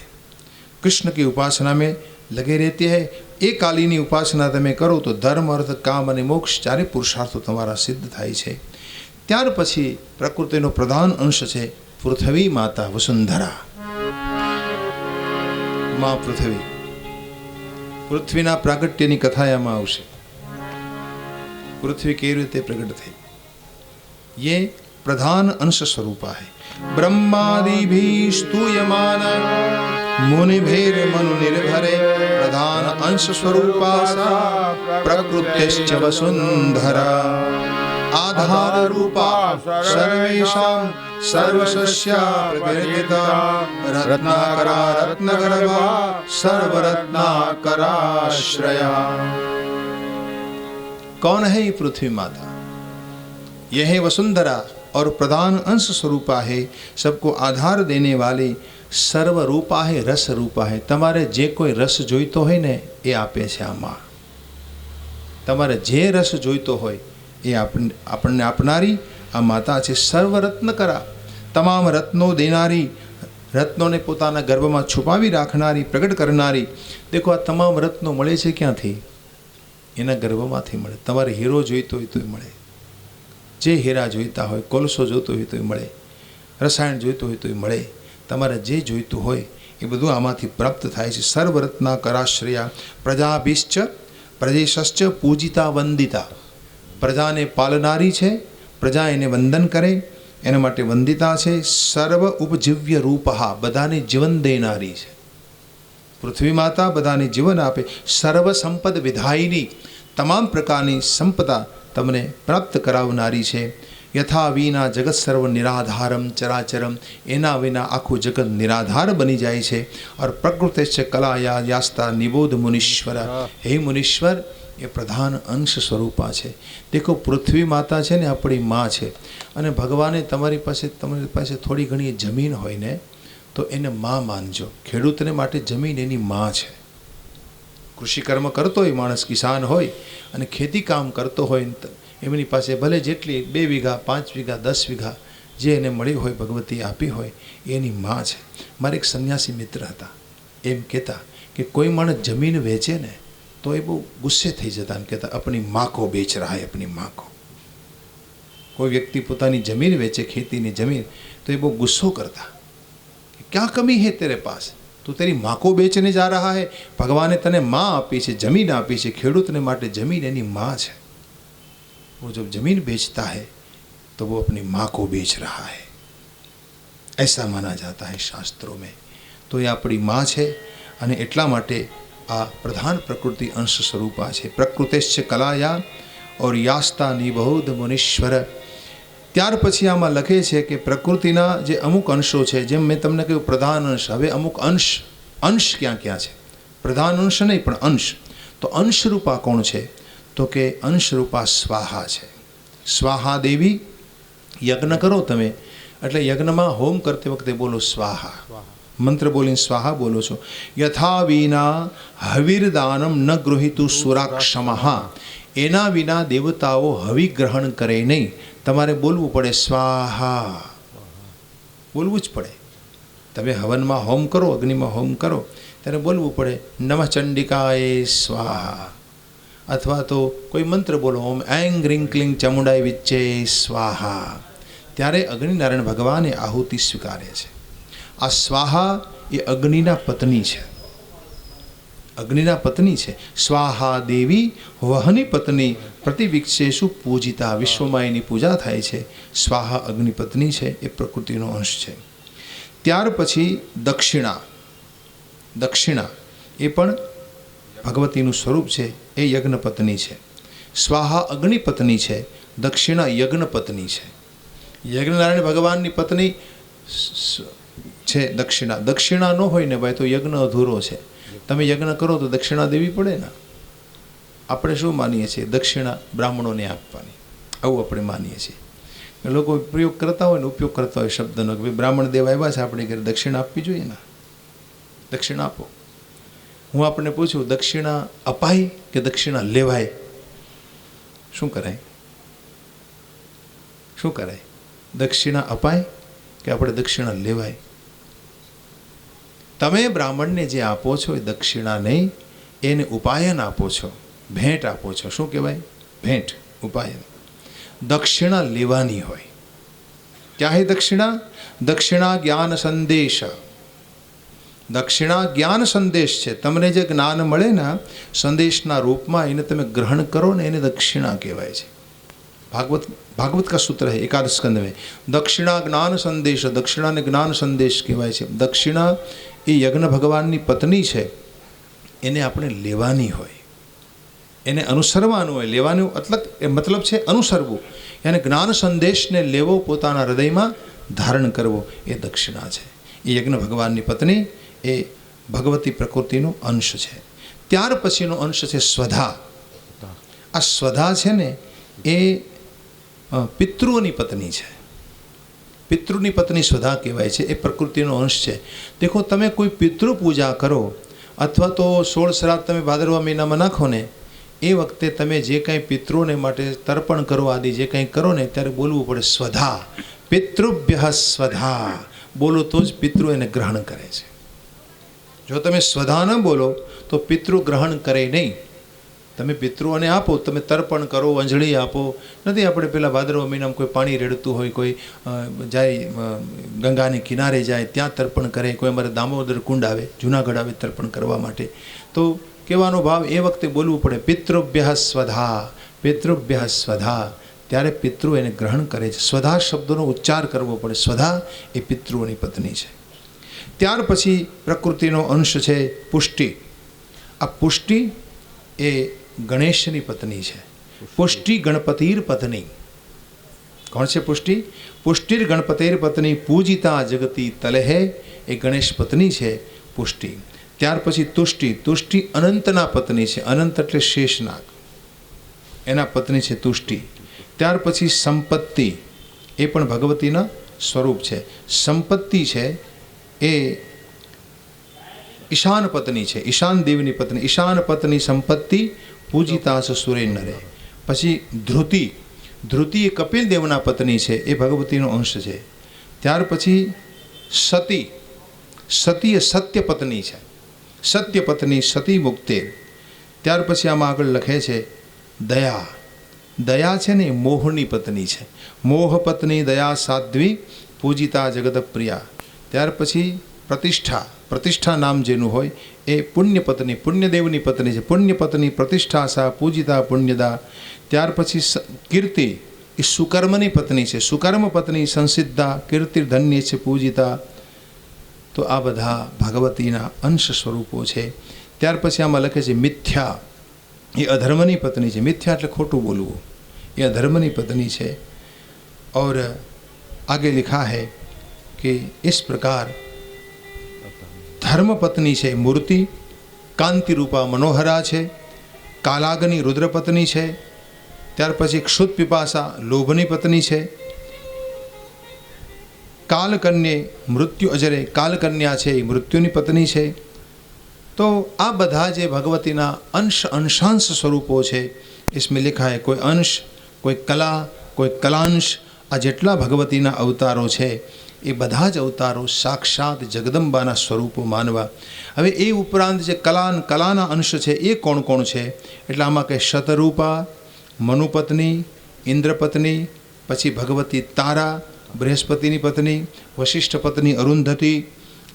कृष्ण की उपासना में लगे रहते हैं. એ કાલીની ઉપાસના તમે કરો તો ધર્મ, અર્થ, કામ અને મોક્ષ ચારે પુરુષાર્થો તમારા સિદ્ધ થાય છે. ત્યાર પછી પ્રકૃતિનો પ્રધાન અંશ છે પૃથ્વી માતા વસુંધરા. માં પૃથ્વી, પૃથ્વીના પ્રાગટ્યની કથાયામાં આવશે. પૃથ્વી કેવી રીતે પ્રગટ થઈ, ये प्रधान अंश स्वरूपा है. ब्रह्मादिभिः स्तूयमाना मुनिभिर्मनु निर्भरे प्रधान अंश स्वरूपा सा प्रकृतिश्च वसुंधरा. आधार रूपा सर्वेषां सर्वसस्या प्रकृतिता रत्नाकरा रत्नगर्भा सर्वरत्नाकराश्रया. कौन है ये पृथ्वी माता? यह है वसुंधरा और प्रधान अंश स्वरूपा है, सबको आधार देने वाली. सर्वरूपा है, रस रूपा है. તમારે જે કોઈ રસ જોઈતો હોય ને એ આપે છે આ માં. તમારે જે રસ જોઈતો હોય એ આપણને આપનારી આ માતા છે. સર્વરત્ન કરા, તમામ રત્નો દેનારી, રત્નોને પોતાના ગર્ભમાં છુપાવી રાખનારી, પ્રગટ કરનારી. દેખો આ તમામ રત્નો મળે છે ક્યાંથી? એના ગર્ભમાંથી મળે. તમારે હીરો જોઈતો હોય તો મળે, જે હીરા જોઈતા હોય, કોલસો જોઈતો હોય તો મળે, રસાયણ જોઈતું હોય તો મળે. તમારે જે જોઈતું હોય એ બધું આમાંથી પ્રાપ્ત થાય છે. સર્વરત્ના કરાશ્રયા પ્રજાભિશ્ચ પ્રદેશશ્ચ પૂજિતા વંદિતા. પ્રજાને પાલનારી છે, પ્રજા એને વંદન કરે એના માટે વંદિતા છે. સર્વ ઉપજીવ્ય રૂપહા, બધાને જીવન દેનારી છે. પૃથ્વી માતા બધાને જીવન આપે. સર્વ સંપદ વિધાયિની, તમામ પ્રકારની સંપદા તમને પ્રાપ્ત કરાવનારી છે. યથા વિના જગત સર્વ નિરાધારમ ચરાચરમ, એના વિના આખું જગત નિરાધાર બની જાય છે. और प्रकृति से कलाया यास्ता निबोध मुनीश्वर. हे मुनीश्वर, એ પ્રધાન અંશ સ્વરૂપા છે. દેખો પૃથ્વી માતા છે ને આપણી માં છે. અને ભગવાને તમારી પાસે થોડી ઘણી જમીન હોય ને તો એને માં માનજો. ખેડૂતને માટે જમીન એની માં છે. કૃષિ કર્મ કરતો હોય માણસ, કિસાન હોય અને ખેતી કામ કરતો હોય, એમની પાસે ભલે જેટલી 2 વીઘા 5 વીઘા 10 વીઘા જે એને મળી હોય, ભગવતી આપી હોય, એની માં છે. મારે એક સંન્યાસી મિત્ર હતા, એમ કહેતા કે કોઈ માણસ જમીન વેચે ને તો એ બહુ ગુસ્સે થઈ જતા. એમ કહેતા अपनी माँ को बेच रहा है, अपनी माँ को. કોઈ વ્યક્તિ પોતાની જમીન વેચે, ખેતીની જમીન, તો એ બહુ ગુસ્સો કરતા કે ક્યાં કમી હે તેરે પાસ, તું તેરી माँ को बेचने जा रहा है. ભગવાને તને માં આપી છે, જમીન આપી છે. ખેડૂતને માટે જમીન એની માં છે. वो जब जमीन बेचता है तो वो अपनी माँ को बेच रहा है, ऐसा माना जाता है शास्त्रों में. तो ये अपनी माँ है અને એટલા માટે આ પ્રધાન પ્રકૃતિ અંશ સ્વરૂપા છે. પ્રકૃતિશ્ચ કલાયા और यास्ता નિબોધ મુનીશ્વર. ત્યાર પછી આમાં લખે છે કે પ્રકૃતિના જે અમુક અંશો છે, જેમ મેં તમને કહ્યું પ્રધાન અંશ, હવે અમુક અંશ ક્યાં ક્યાં છે? પ્રધાન અંશ નહીં પણ અંશ. તો અંશરૂપા કોણ છે? તો કે અંશરૂપા સ્વાહા છે. સ્વાહા દેવી. યજ્ઞ કરો તમે એટલે યજ્ઞમાં હોમ કરતી વખતે બોલો સ્વાહા, મંત્ર બોલીને સ્વાહા બોલો છો. યથા વિના હવિર્દાનમ ન ગૃહિતું સુરાક્ષમઃ. એના વિના દેવતાઓ હવિ ગ્રહણ કરે નહીં. તમારે બોલવું પડે સ્વાહા, બોલવું જ પડે. તમે હવનમાં હોમ કરો, અગ્નિમાં હોમ કરો ત્યારે બોલવું પડે નમઃ ચંડિકાય સ્વાહા. અથવા તો કોઈ મંત્ર બોલો, ઓમ એંગ રીંગ ક્લિંગ ચામુંડાય વિચ્ચે સ્વાહા. ત્યારે અગ્નિનારાયણ ભગવાને આહુતિ સ્વીકારે છે. આ સ્વાહા એ અગ્નિના પત્ની છે, અગ્નિના પત્ની છે. સ્વાહા દેવી વહની પત્ની પ્રતિવિક્ષેષુ પૂજિતા. વિશ્વમાં એની પૂજા થાય છે. સ્વાહા અગ્નિ પત્ની છે, એ પ્રકૃતિનો અંશ છે. ત્યાર પછી દક્ષિણા. દક્ષિણા એ પણ ભગવતીનું સ્વરૂપ છે, એ યજ્ઞ પત્ની છે. સ્વાહા અગ્નિ પત્ની છે, દક્ષિણા યજ્ઞ પત્ની છે. યજ્ઞનારાયણ ભગવાનની પત્ની છે દક્ષિણા. દક્ષિણા ન હોય ને ભાઈ તો યજ્ઞ અધૂરો છે. તમે યજ્ઞ કરો તો દક્ષિણા દેવી પડે ને. આપણે શું માનીએ છીએ? દક્ષિણા બ્રાહ્મણોને આપવાની, આવું આપણે માનીએ છીએ. લોકો પ્રયોગ કરતા હોય ને ઉપયોગ કરતા હોય શબ્દનો કે ભાઈ બ્રાહ્મણ દેવ આવ્યા છે આપણે ઘરે દક્ષિણા આપવી જોઈએ ને, દક્ષિણા આપો. હું આપણને પૂછું દક્ષિણા અપાય કે દક્ષિણા લેવાય? શું કરાય? શું કરાય? દક્ષિણા અપાય કે આપણે દક્ષિણા લેવાય? તમે બ્રાહ્મણને જે આપો છો એ દક્ષિણા નહીં, એને ઉપાયન આપો છો, ભેટ આપો છો. શું કહેવાય? ભેટ, ઉપાયન. દક્ષિણા લેવાની હોય. ક્યાં હે દક્ષિણા? દક્ષિણા જ્ઞાન સંદેશ. દક્ષિણા જ્ઞાન સંદેશ છે. તમને જે જ્ઞાન મળે ને સંદેશના રૂપમાં એને તમે ગ્રહણ કરો ને એને દક્ષિણા કહેવાય છે. भागवत का सूत्र है एकादश स्कंद में, दक्षिणा ज्ञान संदेश. दक्षिणाને જ્ઞાન સંદેશ કહેવાય છે. દક્ષિણા એ યજ્ઞ ભગવાનની પત્ની છે, એને આપણે લેવાની હોય, એને અનુસરવાનું હોય. લેવાનું મતલબ છે અનુસરવું. એને જ્ઞાન સંદેશને લેવો, પોતાના હૃદયમાં ધારણ કરવો, એ દક્ષિણા છે. એ યજ્ઞ ભગવાનની પત્ની એ ભગવતી પ્રકૃતિનો અંશ છે. ત્યાર પછીનો અંશ છે સ્વધા. આ સ્વધા છે ને એ પિતૃઓની પત્ની છે. પિતૃની પત્ની સ્વધા કહેવાય છે. એ પ્રકૃતિનો અંશ છે. દેખો, તમે કોઈ પિતૃ પૂજા કરો અથવા તો 16 શ્રાદ્ધ તમે ભાદરવા મહિનામાં નાખો ને, એ વખતે તમે જે કાંઈ પિતૃઓને માટે તર્પણ કરો આદિ જે કંઈ કરો ને ત્યારે બોલવું પડે સ્વધા. પિતૃભ્ય સ્વધા બોલો તો જ પિતૃ એને ગ્રહણ કરે છે. જો તમે સ્વધા ન બોલો તો પિતૃ ગ્રહણ કરે નહીં. તમે પિતૃઓને આપો, તમે તર્પણ કરો, અંજળી આપો. નથી આપણે પેલા ભાદરવા મહિનામાં કોઈ પાણી રેડતું હોય, કોઈ જાય ગંગાને કિનારે જાય ત્યાં તર્પણ કરે, કોઈ અમારે દામોદર કુંડ આવે, જુનાગઢ આવે તર્પણ કરવા માટે. તો કહેવાનો ભાવ એ વખતે બોલવું પડે પિતૃભ્ય સ્વધા, પિતૃભ્ય સ્વધા. ત્યારે પિતૃ એને ગ્રહણ કરે છે. સ્વધા શબ્દનો ઉચ્ચાર કરવો પડે. સ્વધા એ પિતૃઓની પત્ની છે. ત્યાર પછી પ્રકૃતિનો અંશ છે પુષ્ટિ. આ પુષ્ટિ એ ગણેશની પત્ની છે. પુષ્ટિ ગણપતિર પત્ની. કોણ છે પુષ્ટિ? પુષ્ટિર ગણપતિર પત્ની પૂજિતા જગતી તલેહે. એ ગણેશ પત્ની છે પુષ્ટિ. ત્યાર પછી તુષ્ટિ. તુષ્ટિ અનંતના પત્ની છે. અનંત એટલે શેષનાગ, એના પત્ની છે તુષ્ટિ. ત્યાર પછી સંપત્તિ. એ પણ ભગવતીના સ્વરૂપ છે. સંપત્તિ છે એ ઈશાન પત્ની છે. ઈશાન દેવની પત્ની. ઈશાન પત્ની સંપત્તિ પૂજિતા સુરેન્નરે. પછી ધ્રુતિ. ધ્રુતિ એ કપિલ દેવના પત્ની છે. એ ભગવતીનો અંશ છે. ત્યાર પછી સતી. સતી એ સત્ય પત્ની છે. સત્ય પત્ની સતી મુક્તે. ત્યાર પછી આમાં આગળ લખે છે દયા. દયા છે ને એ મોહની પત્ની છે. મોહ પત્ની દયા સાધ્વી પૂજિતા જગત પ્રિયા. ત્યાર પછી પ્રતિષ્ઠા. પ્રતિષ્ઠા નામ જેનું હોય એ પુણ્ય પત્ની, પુણ્યદેવની પત્ની છે. પુણ્ય પત્ની પ્રતિષ્ઠા સા પૂજિતા પુણ્યદા. ત્યાર પછી કીર્તિ. એ સુકર્મની પત્ની છે. સુકર્મ પત્ની સંસિદ્ધા કીર્તિર્ધન્ય છે પૂજિતા. તો આ બધા ભગવતીના અંશ સ્વરૂપો છે. ત્યાર પછી આમાં લખે છે મિથ્યા. એ અધર્મની પત્ની છે. મિથ્યા એટલે ખોટું બોલવું. એ અધર્મની પત્ની છે. और आगे लिखा है कि इस प्रकार धर्म पत्नी છે મૂર્તિ. કાંતિ રૂપા મનોહરા છે. કાલાગ્નિ રુદ્ર પત્ની છે. ત્યાર પછી ક્ષુત પિપાસા લોભની પત્ની છે. કાલકન્યે મૃત્યુ અજરે. કાલકન્યા છે એ મૃત્યુની પત્ની છે. તો આ બધા જે ભગવતીના અંશાંશ સ્વરૂપો છે, इसमें लिखा है कोई अंश, कोई कला, कोई कलांश. આ જેટલા ભગવતીના અવતારો છે એ બધા જ અવતારો સાક્ષાત જગદંબાના સ્વરૂપો માનવા. હવે એ ઉપરાંત જે કલાના અંશ છે એ કોણ કોણ છે? એટલે આમાં કંઈ શતરૂપા, મનુપત્ની, ઇન્દ્રપત્ની, પછી ભગવતી તારા બૃહસ્પતિની પત્ની, વશિષ્ઠ પત્ની અરુંધતી,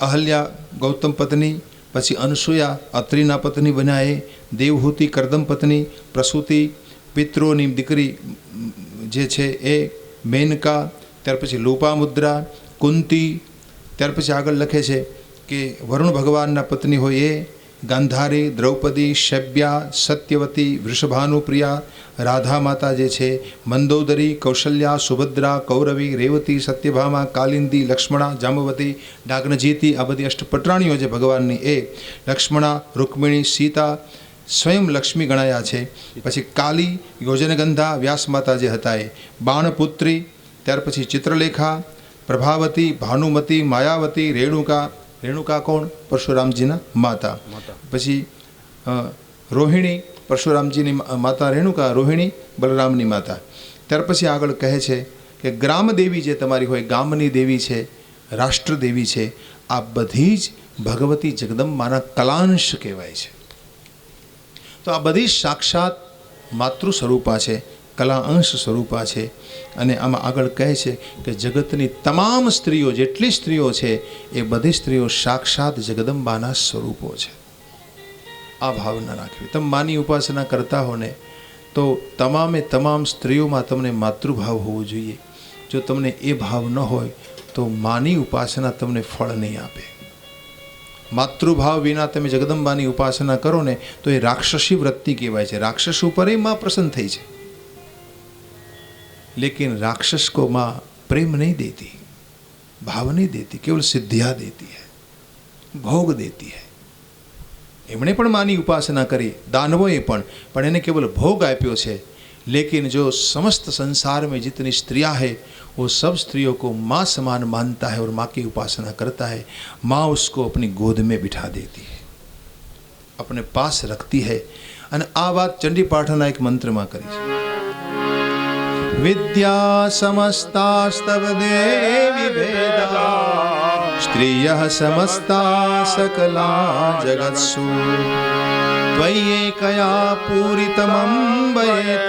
અહલ્યા ગૌતમ પત્ની, પછી અનસૂયા અત્રિના પત્ની બન્યા એ, દેવહૂતિ કરદમ પત્ની, પ્રસૂતિ પિત્રોની દીકરી જે છે એ, મેનકા. ત્યાર પછી લોપામુદ્રા, કુંતી. ત્યાર પછી આગળ લખે છે કે વરુણ ભગવાનના પત્ની હોય એ ગાંધારી, દ્રૌપદી, શૈબ્યા, સત્યવતી, વૃષભાનુપ્રિયા. રાધા માતા જે છે મંદોદરી, કૌશલ્યા, સુભદ્રા, કૌરવી, રેવતી, સત્યભામા, કાલિંદી, લક્ષ્મણા, જાંબવતી, ડાગ્નજીતી. આ બધી અષ્ટપટરાણીઓ જે ભગવાનની એ લક્ષ્મણા, રૂક્મિણી, સીતા સ્વયં લક્ષ્મી ગણાયા છે. પછી કાલી, યોજનગંધા, વ્યાસ માતા જે હતા એ, બાણપુત્રી, ત્યાર પછી ચિત્રલેખા, પ્રભાવતી, ભાનુમતી, માયાવતી, રેણુકા. રેણુકા કોણ? પરશુરામજીના માતા. પછી રોહિણી, પરશુરામજીની માતા રેણુકા, રોહિણી બલરામની માતા. ત્યાર પછી આગળ કહે છે કે ગ્રામદેવી જે તમારી હોય, ગામની દેવી છે, રાષ્ટ્રદેવી છે, આ બધી જ ભગવતી જગદંબાના કલાંશ કહેવાય છે. તો આ બધી સાક્ષાત માતૃ સ્વરૂપા છે, કલા અંશ સ્વરૂપા છે. અને આમાં આગળ કહે છે કે જગતની તમામ સ્ત્રીઓ, જેટલી સ્ત્રીઓ છે એ બધી સ્ત્રીઓ સાક્ષાત જગદંબાના સ્વરૂપો છે. આ ભાવના રાખવી. તમે માની ઉપાસના કરતા હો ને તો તમામે તમામ સ્ત્રીઓમાં તમને માતૃભાવ હોવો જોઈએ. જો તમને એ ભાવ ન હોય તો માની ઉપાસના તમને ફળ નહીં આપે. માતૃભાવ વિના તમે જગદંબાની ઉપાસના કરો ને તો એ રાક્ષસી વૃત્તિ કહેવાય છે. રાક્ષસ ઉપર એ માં પ્રસન્ન થઈ છે, लेकिन राक्षस को माँ प्रेम नहीं देती, भाव नहीं देती, केवल सिद्धियाँ देती है, भोग देती है. एमने पण मानी उपासना करी, दानवोए पण एने केवल भोग आप्यो छे. लेकिन जो समस्त संसार में जितनी स्त्रियाँ हैं वो सब स्त्रियों को माँ समान मानता है और माँ की उपासना करता है. माँ उसको अपनी गोद में बिठा देती है, अपने पास रखती है. અને આ વાત ચંડી પાઠના એક મંત્રમાં કરી છે. विद्या समस्तास्तव देवी भेदा स्त्रियः समस्ता सकला जगत्सु त्वय्येकया पूरितमम्बयेत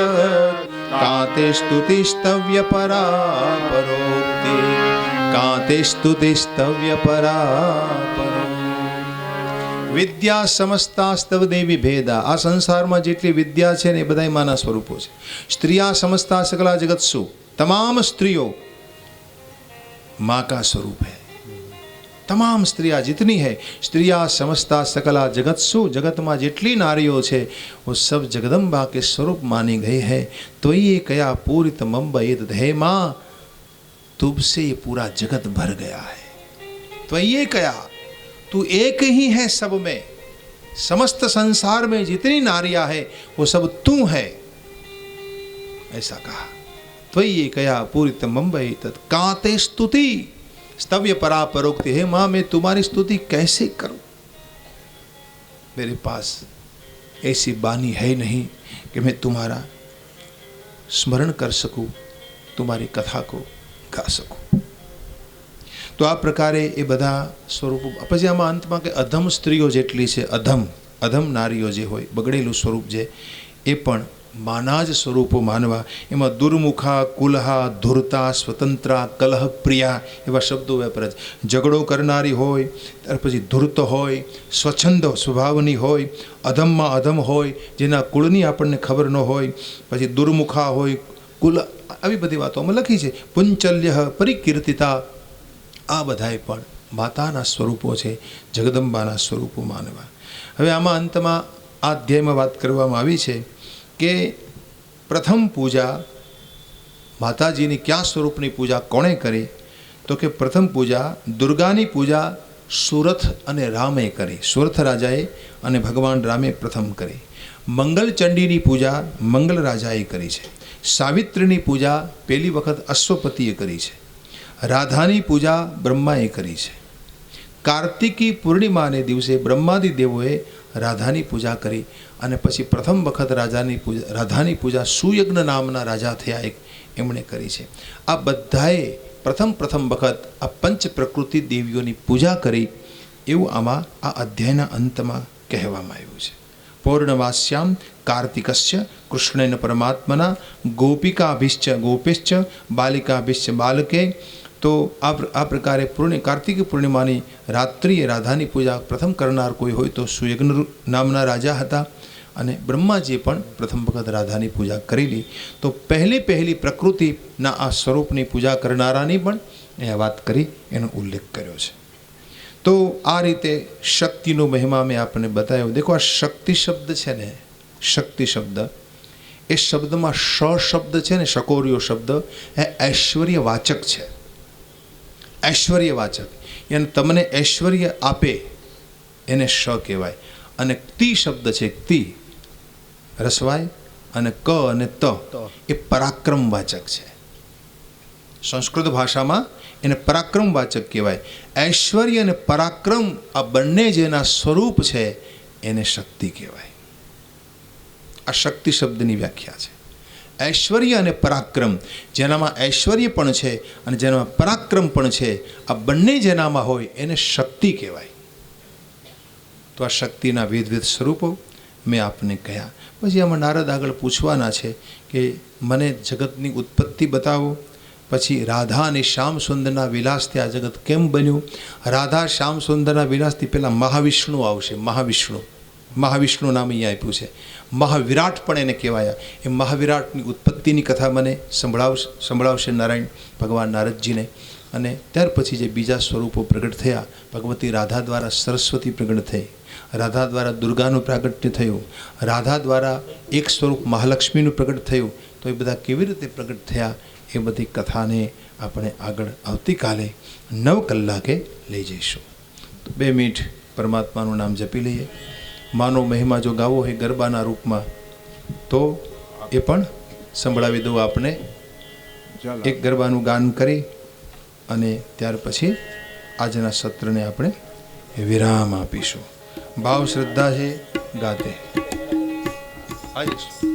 काते स्तुतिस्तव्य परा परोक्ति काते स्तुतिस्तव्य परा परो. વિદ્યા સમસ્તાસ્તવ દેવી ભેદા. આ સંસારમાં જેટલી વિદ્યા છે ને એ બધા માના સ્વરૂપો છે. સ્ત્રિયા સમસ્તા સકલા જગત્સુ, તમામ સ્ત્રીઓ माँ का स्वरूप है. तमाम स्त्रियाँ जितनी है, स्त्रियाँ समस्ता सकला जगत्सु, जगत में जितनी नारियों है वो सब जगदम्बा के स्वरूप मानी गई है. तो ये कया पूरित मम्बयेत, हे माँ तुमसे ये पूरा जगत भर गया है. तो ये कया तू एक ही है सब में, समस्त संसार में जितनी नारियां है वो सब तू है, ऐसा कहा. तो ये कया पूरित मुंबई तत् काते स्तुति स्तव्य परा परोक्ति. हे माँ मैं तुम्हारी स्तुति कैसे करूं, मेरे पास ऐसी बानी है नहीं कि मैं तुम्हारा स्मरण कर सकूं, तुम्हारी कथा को गा सकूं. तो आ प्रकारे ए बधा स्वरूपो. पछी आमां अंतमां के अधम स्त्रीओ जेटली छे, अधम नारीओ जे होय, बगड़ेलुं स्वरूप जे, ए पण माना ज स्वरूपो मानवा. एमां दुर्मुखा, कुलहा, धूर्ता, स्वतंत्रा, कलह प्रिया एवा शब्दों वापरे. झगड़ो करनारी होय, त्यार पछी धूर्त होय, स्वच्छंद स्वभावनी होय, अधममां अधम होय, जेना कुळनी आपणने खबर न होय, पछी दुर्मुखा होय, कुल, આવી બધી વાતો આમાં લખી છે. પુંચલ્ય પરિકીર્તિતા, આ બધાય પણ માતાના સ્વરૂપો છે, જગદંબાના સ્વરૂપો માનવા. હવે આમાં અંતમાં આ અધ્યાયમાં વાત કરવામાં આવી છે કે પ્રથમ પૂજા માતાજીની ક્યાં સ્વરૂપની પૂજા કોણે કરી? તો કે પ્રથમ પૂજા દુર્ગાની પૂજા સુરથ અને રામે કરી. સુરથ રાજાએ અને ભગવાન રામે પ્રથમ કરી. મંગલચંડીની પૂજા મંગલ રાજાએ કરી છે. સાવિત્રીની પૂજા પહેલી વખત અશ્વપતિએ કરી છે. રાધાની પૂજા બ્રહ્માએ કરી છે. કાર્તિકી પૂર્ણિમાને દિવસે બ્રહ્માદિ દેવોએ રાધાની પૂજા કરી અને પછી પ્રથમ વખત રાધાની પૂજા સુયજ્ઞ નામના રાજા થયા એક, એમણે કરી છે. આ બધાએ પ્રથમ વખત આ પંચ પ્રકૃતિ દેવીઓની પૂજા કરી એવું આમાં આ અધ્યાયના અંતમાં કહેવામાં આવ્યું છે. પૌર્ણમાસ્યામ કાર્તિકસ્ય કૃષ્ણેન પરમાત્મના ગોપિકાભિશ્ચ ગોપેશ્ચ બાલિકાભિશ્ચ બાલકે. તો આ પ્રકારે કાર્તિકી પૂર્ણિમાની રાત્રિએ રાધાની પૂજા પ્રથમ કરનાર કોઈ હોય તો સુયજ્ઞ નામના રાજા હતા અને બ્રહ્માજીએ પણ પ્રથમ વખત રાધાની પૂજા કરેલી. તો પહેલી પ્રકૃતિના આ સ્વરૂપની પૂજા કરનારાની પણ એ વાત કરી, એનો ઉલ્લેખ કર્યો છે. તો આ રીતે શક્તિનો મહિમા મેં આપણને બતાવ્યો. દેખો આ શક્તિ શબ્દ છે ને, શક્તિ શબ્દ એ શબ્દમાં શ શબ્દ છે ને, શકોરિયો શબ્દ એ ઐશ્વર્યવાચક છે. ઐશ્વર્યવાચક એને તમને ઐશ્વર્ય આપે એને શ કહેવાય. અને તિ શબ્દ છે, તિ રસવાય અને ક અને ત એ પરાક્રમવાચક છે. સંસ્કૃત ભાષામાં એને પરાક્રમવાચક કહેવાય. ઐશ્વર્ય અને પરાક્રમ આ બંને જેના સ્વરૂપ છે એને શક્તિ કહેવાય. આ શક્તિ શબ્દની વ્યાખ્યા છે. ઐશ્વર્ય અને પરાક્રમ, જેનામાં ઐશ્વર્ય પણ છે અને જેનામાં પરાક્રમ પણ છે, આ બંને જેનામાં હોય એને શક્તિ કહેવાય. તો આ શક્તિના વિવિધ સ્વરૂપો મેં આપને કહ્યા. પછી આમાં નારદ આગળ પૂછવાના છે કે મને જગતની ઉત્પત્તિ બતાવો, પછી રાધા અને શ્યામ સુંદરના વિલાસથી આ જગત કેમ બન્યું. રાધા શ્યામ સુંદરના વિલાસથી પહેલાં મહાવિષ્ણુ આવશે. મહાવિષ્ણુ નામ અહીંયા આપ્યું છે. મહાવિરાટ પણ એને કહેવાયા. એ મહાવિરાટની ઉત્પત્તિની કથા મને સંભળાવશે નારાયણ ભગવાન નારદજીને. અને ત્યાર પછી જે બીજા સ્વરૂપો પ્રગટ થયા, ભગવતી રાધા દ્વારા સરસ્વતી પ્રગટ થઈ, રાધા દ્વારા દુર્ગાનું પ્રાગટ્ય થયું, રાધા દ્વારા એક સ્વરૂપ મહાલક્ષ્મીનું પ્રગટ થયું. તો એ બધા કેવી રીતે પ્રગટ થયા એ બધી કથાને આપણે આગળ આવતીકાલે 9 કલાકે લઈ જઈશું. તો 2 મિનિટ પરમાત્માનું નામ જપી લઈએ. માનો મહિમા જો ગાવો હોય ગરબાના રૂપમાં તો એ પણ સંભળાવી દઉં આપને. એક ગરબાનું ગાન કરી અને ત્યાર પછી આજના સત્રને આપણે વિરામ આપીશું. ભાવ શ્રદ્ધા છે ગાતે. આવીશું.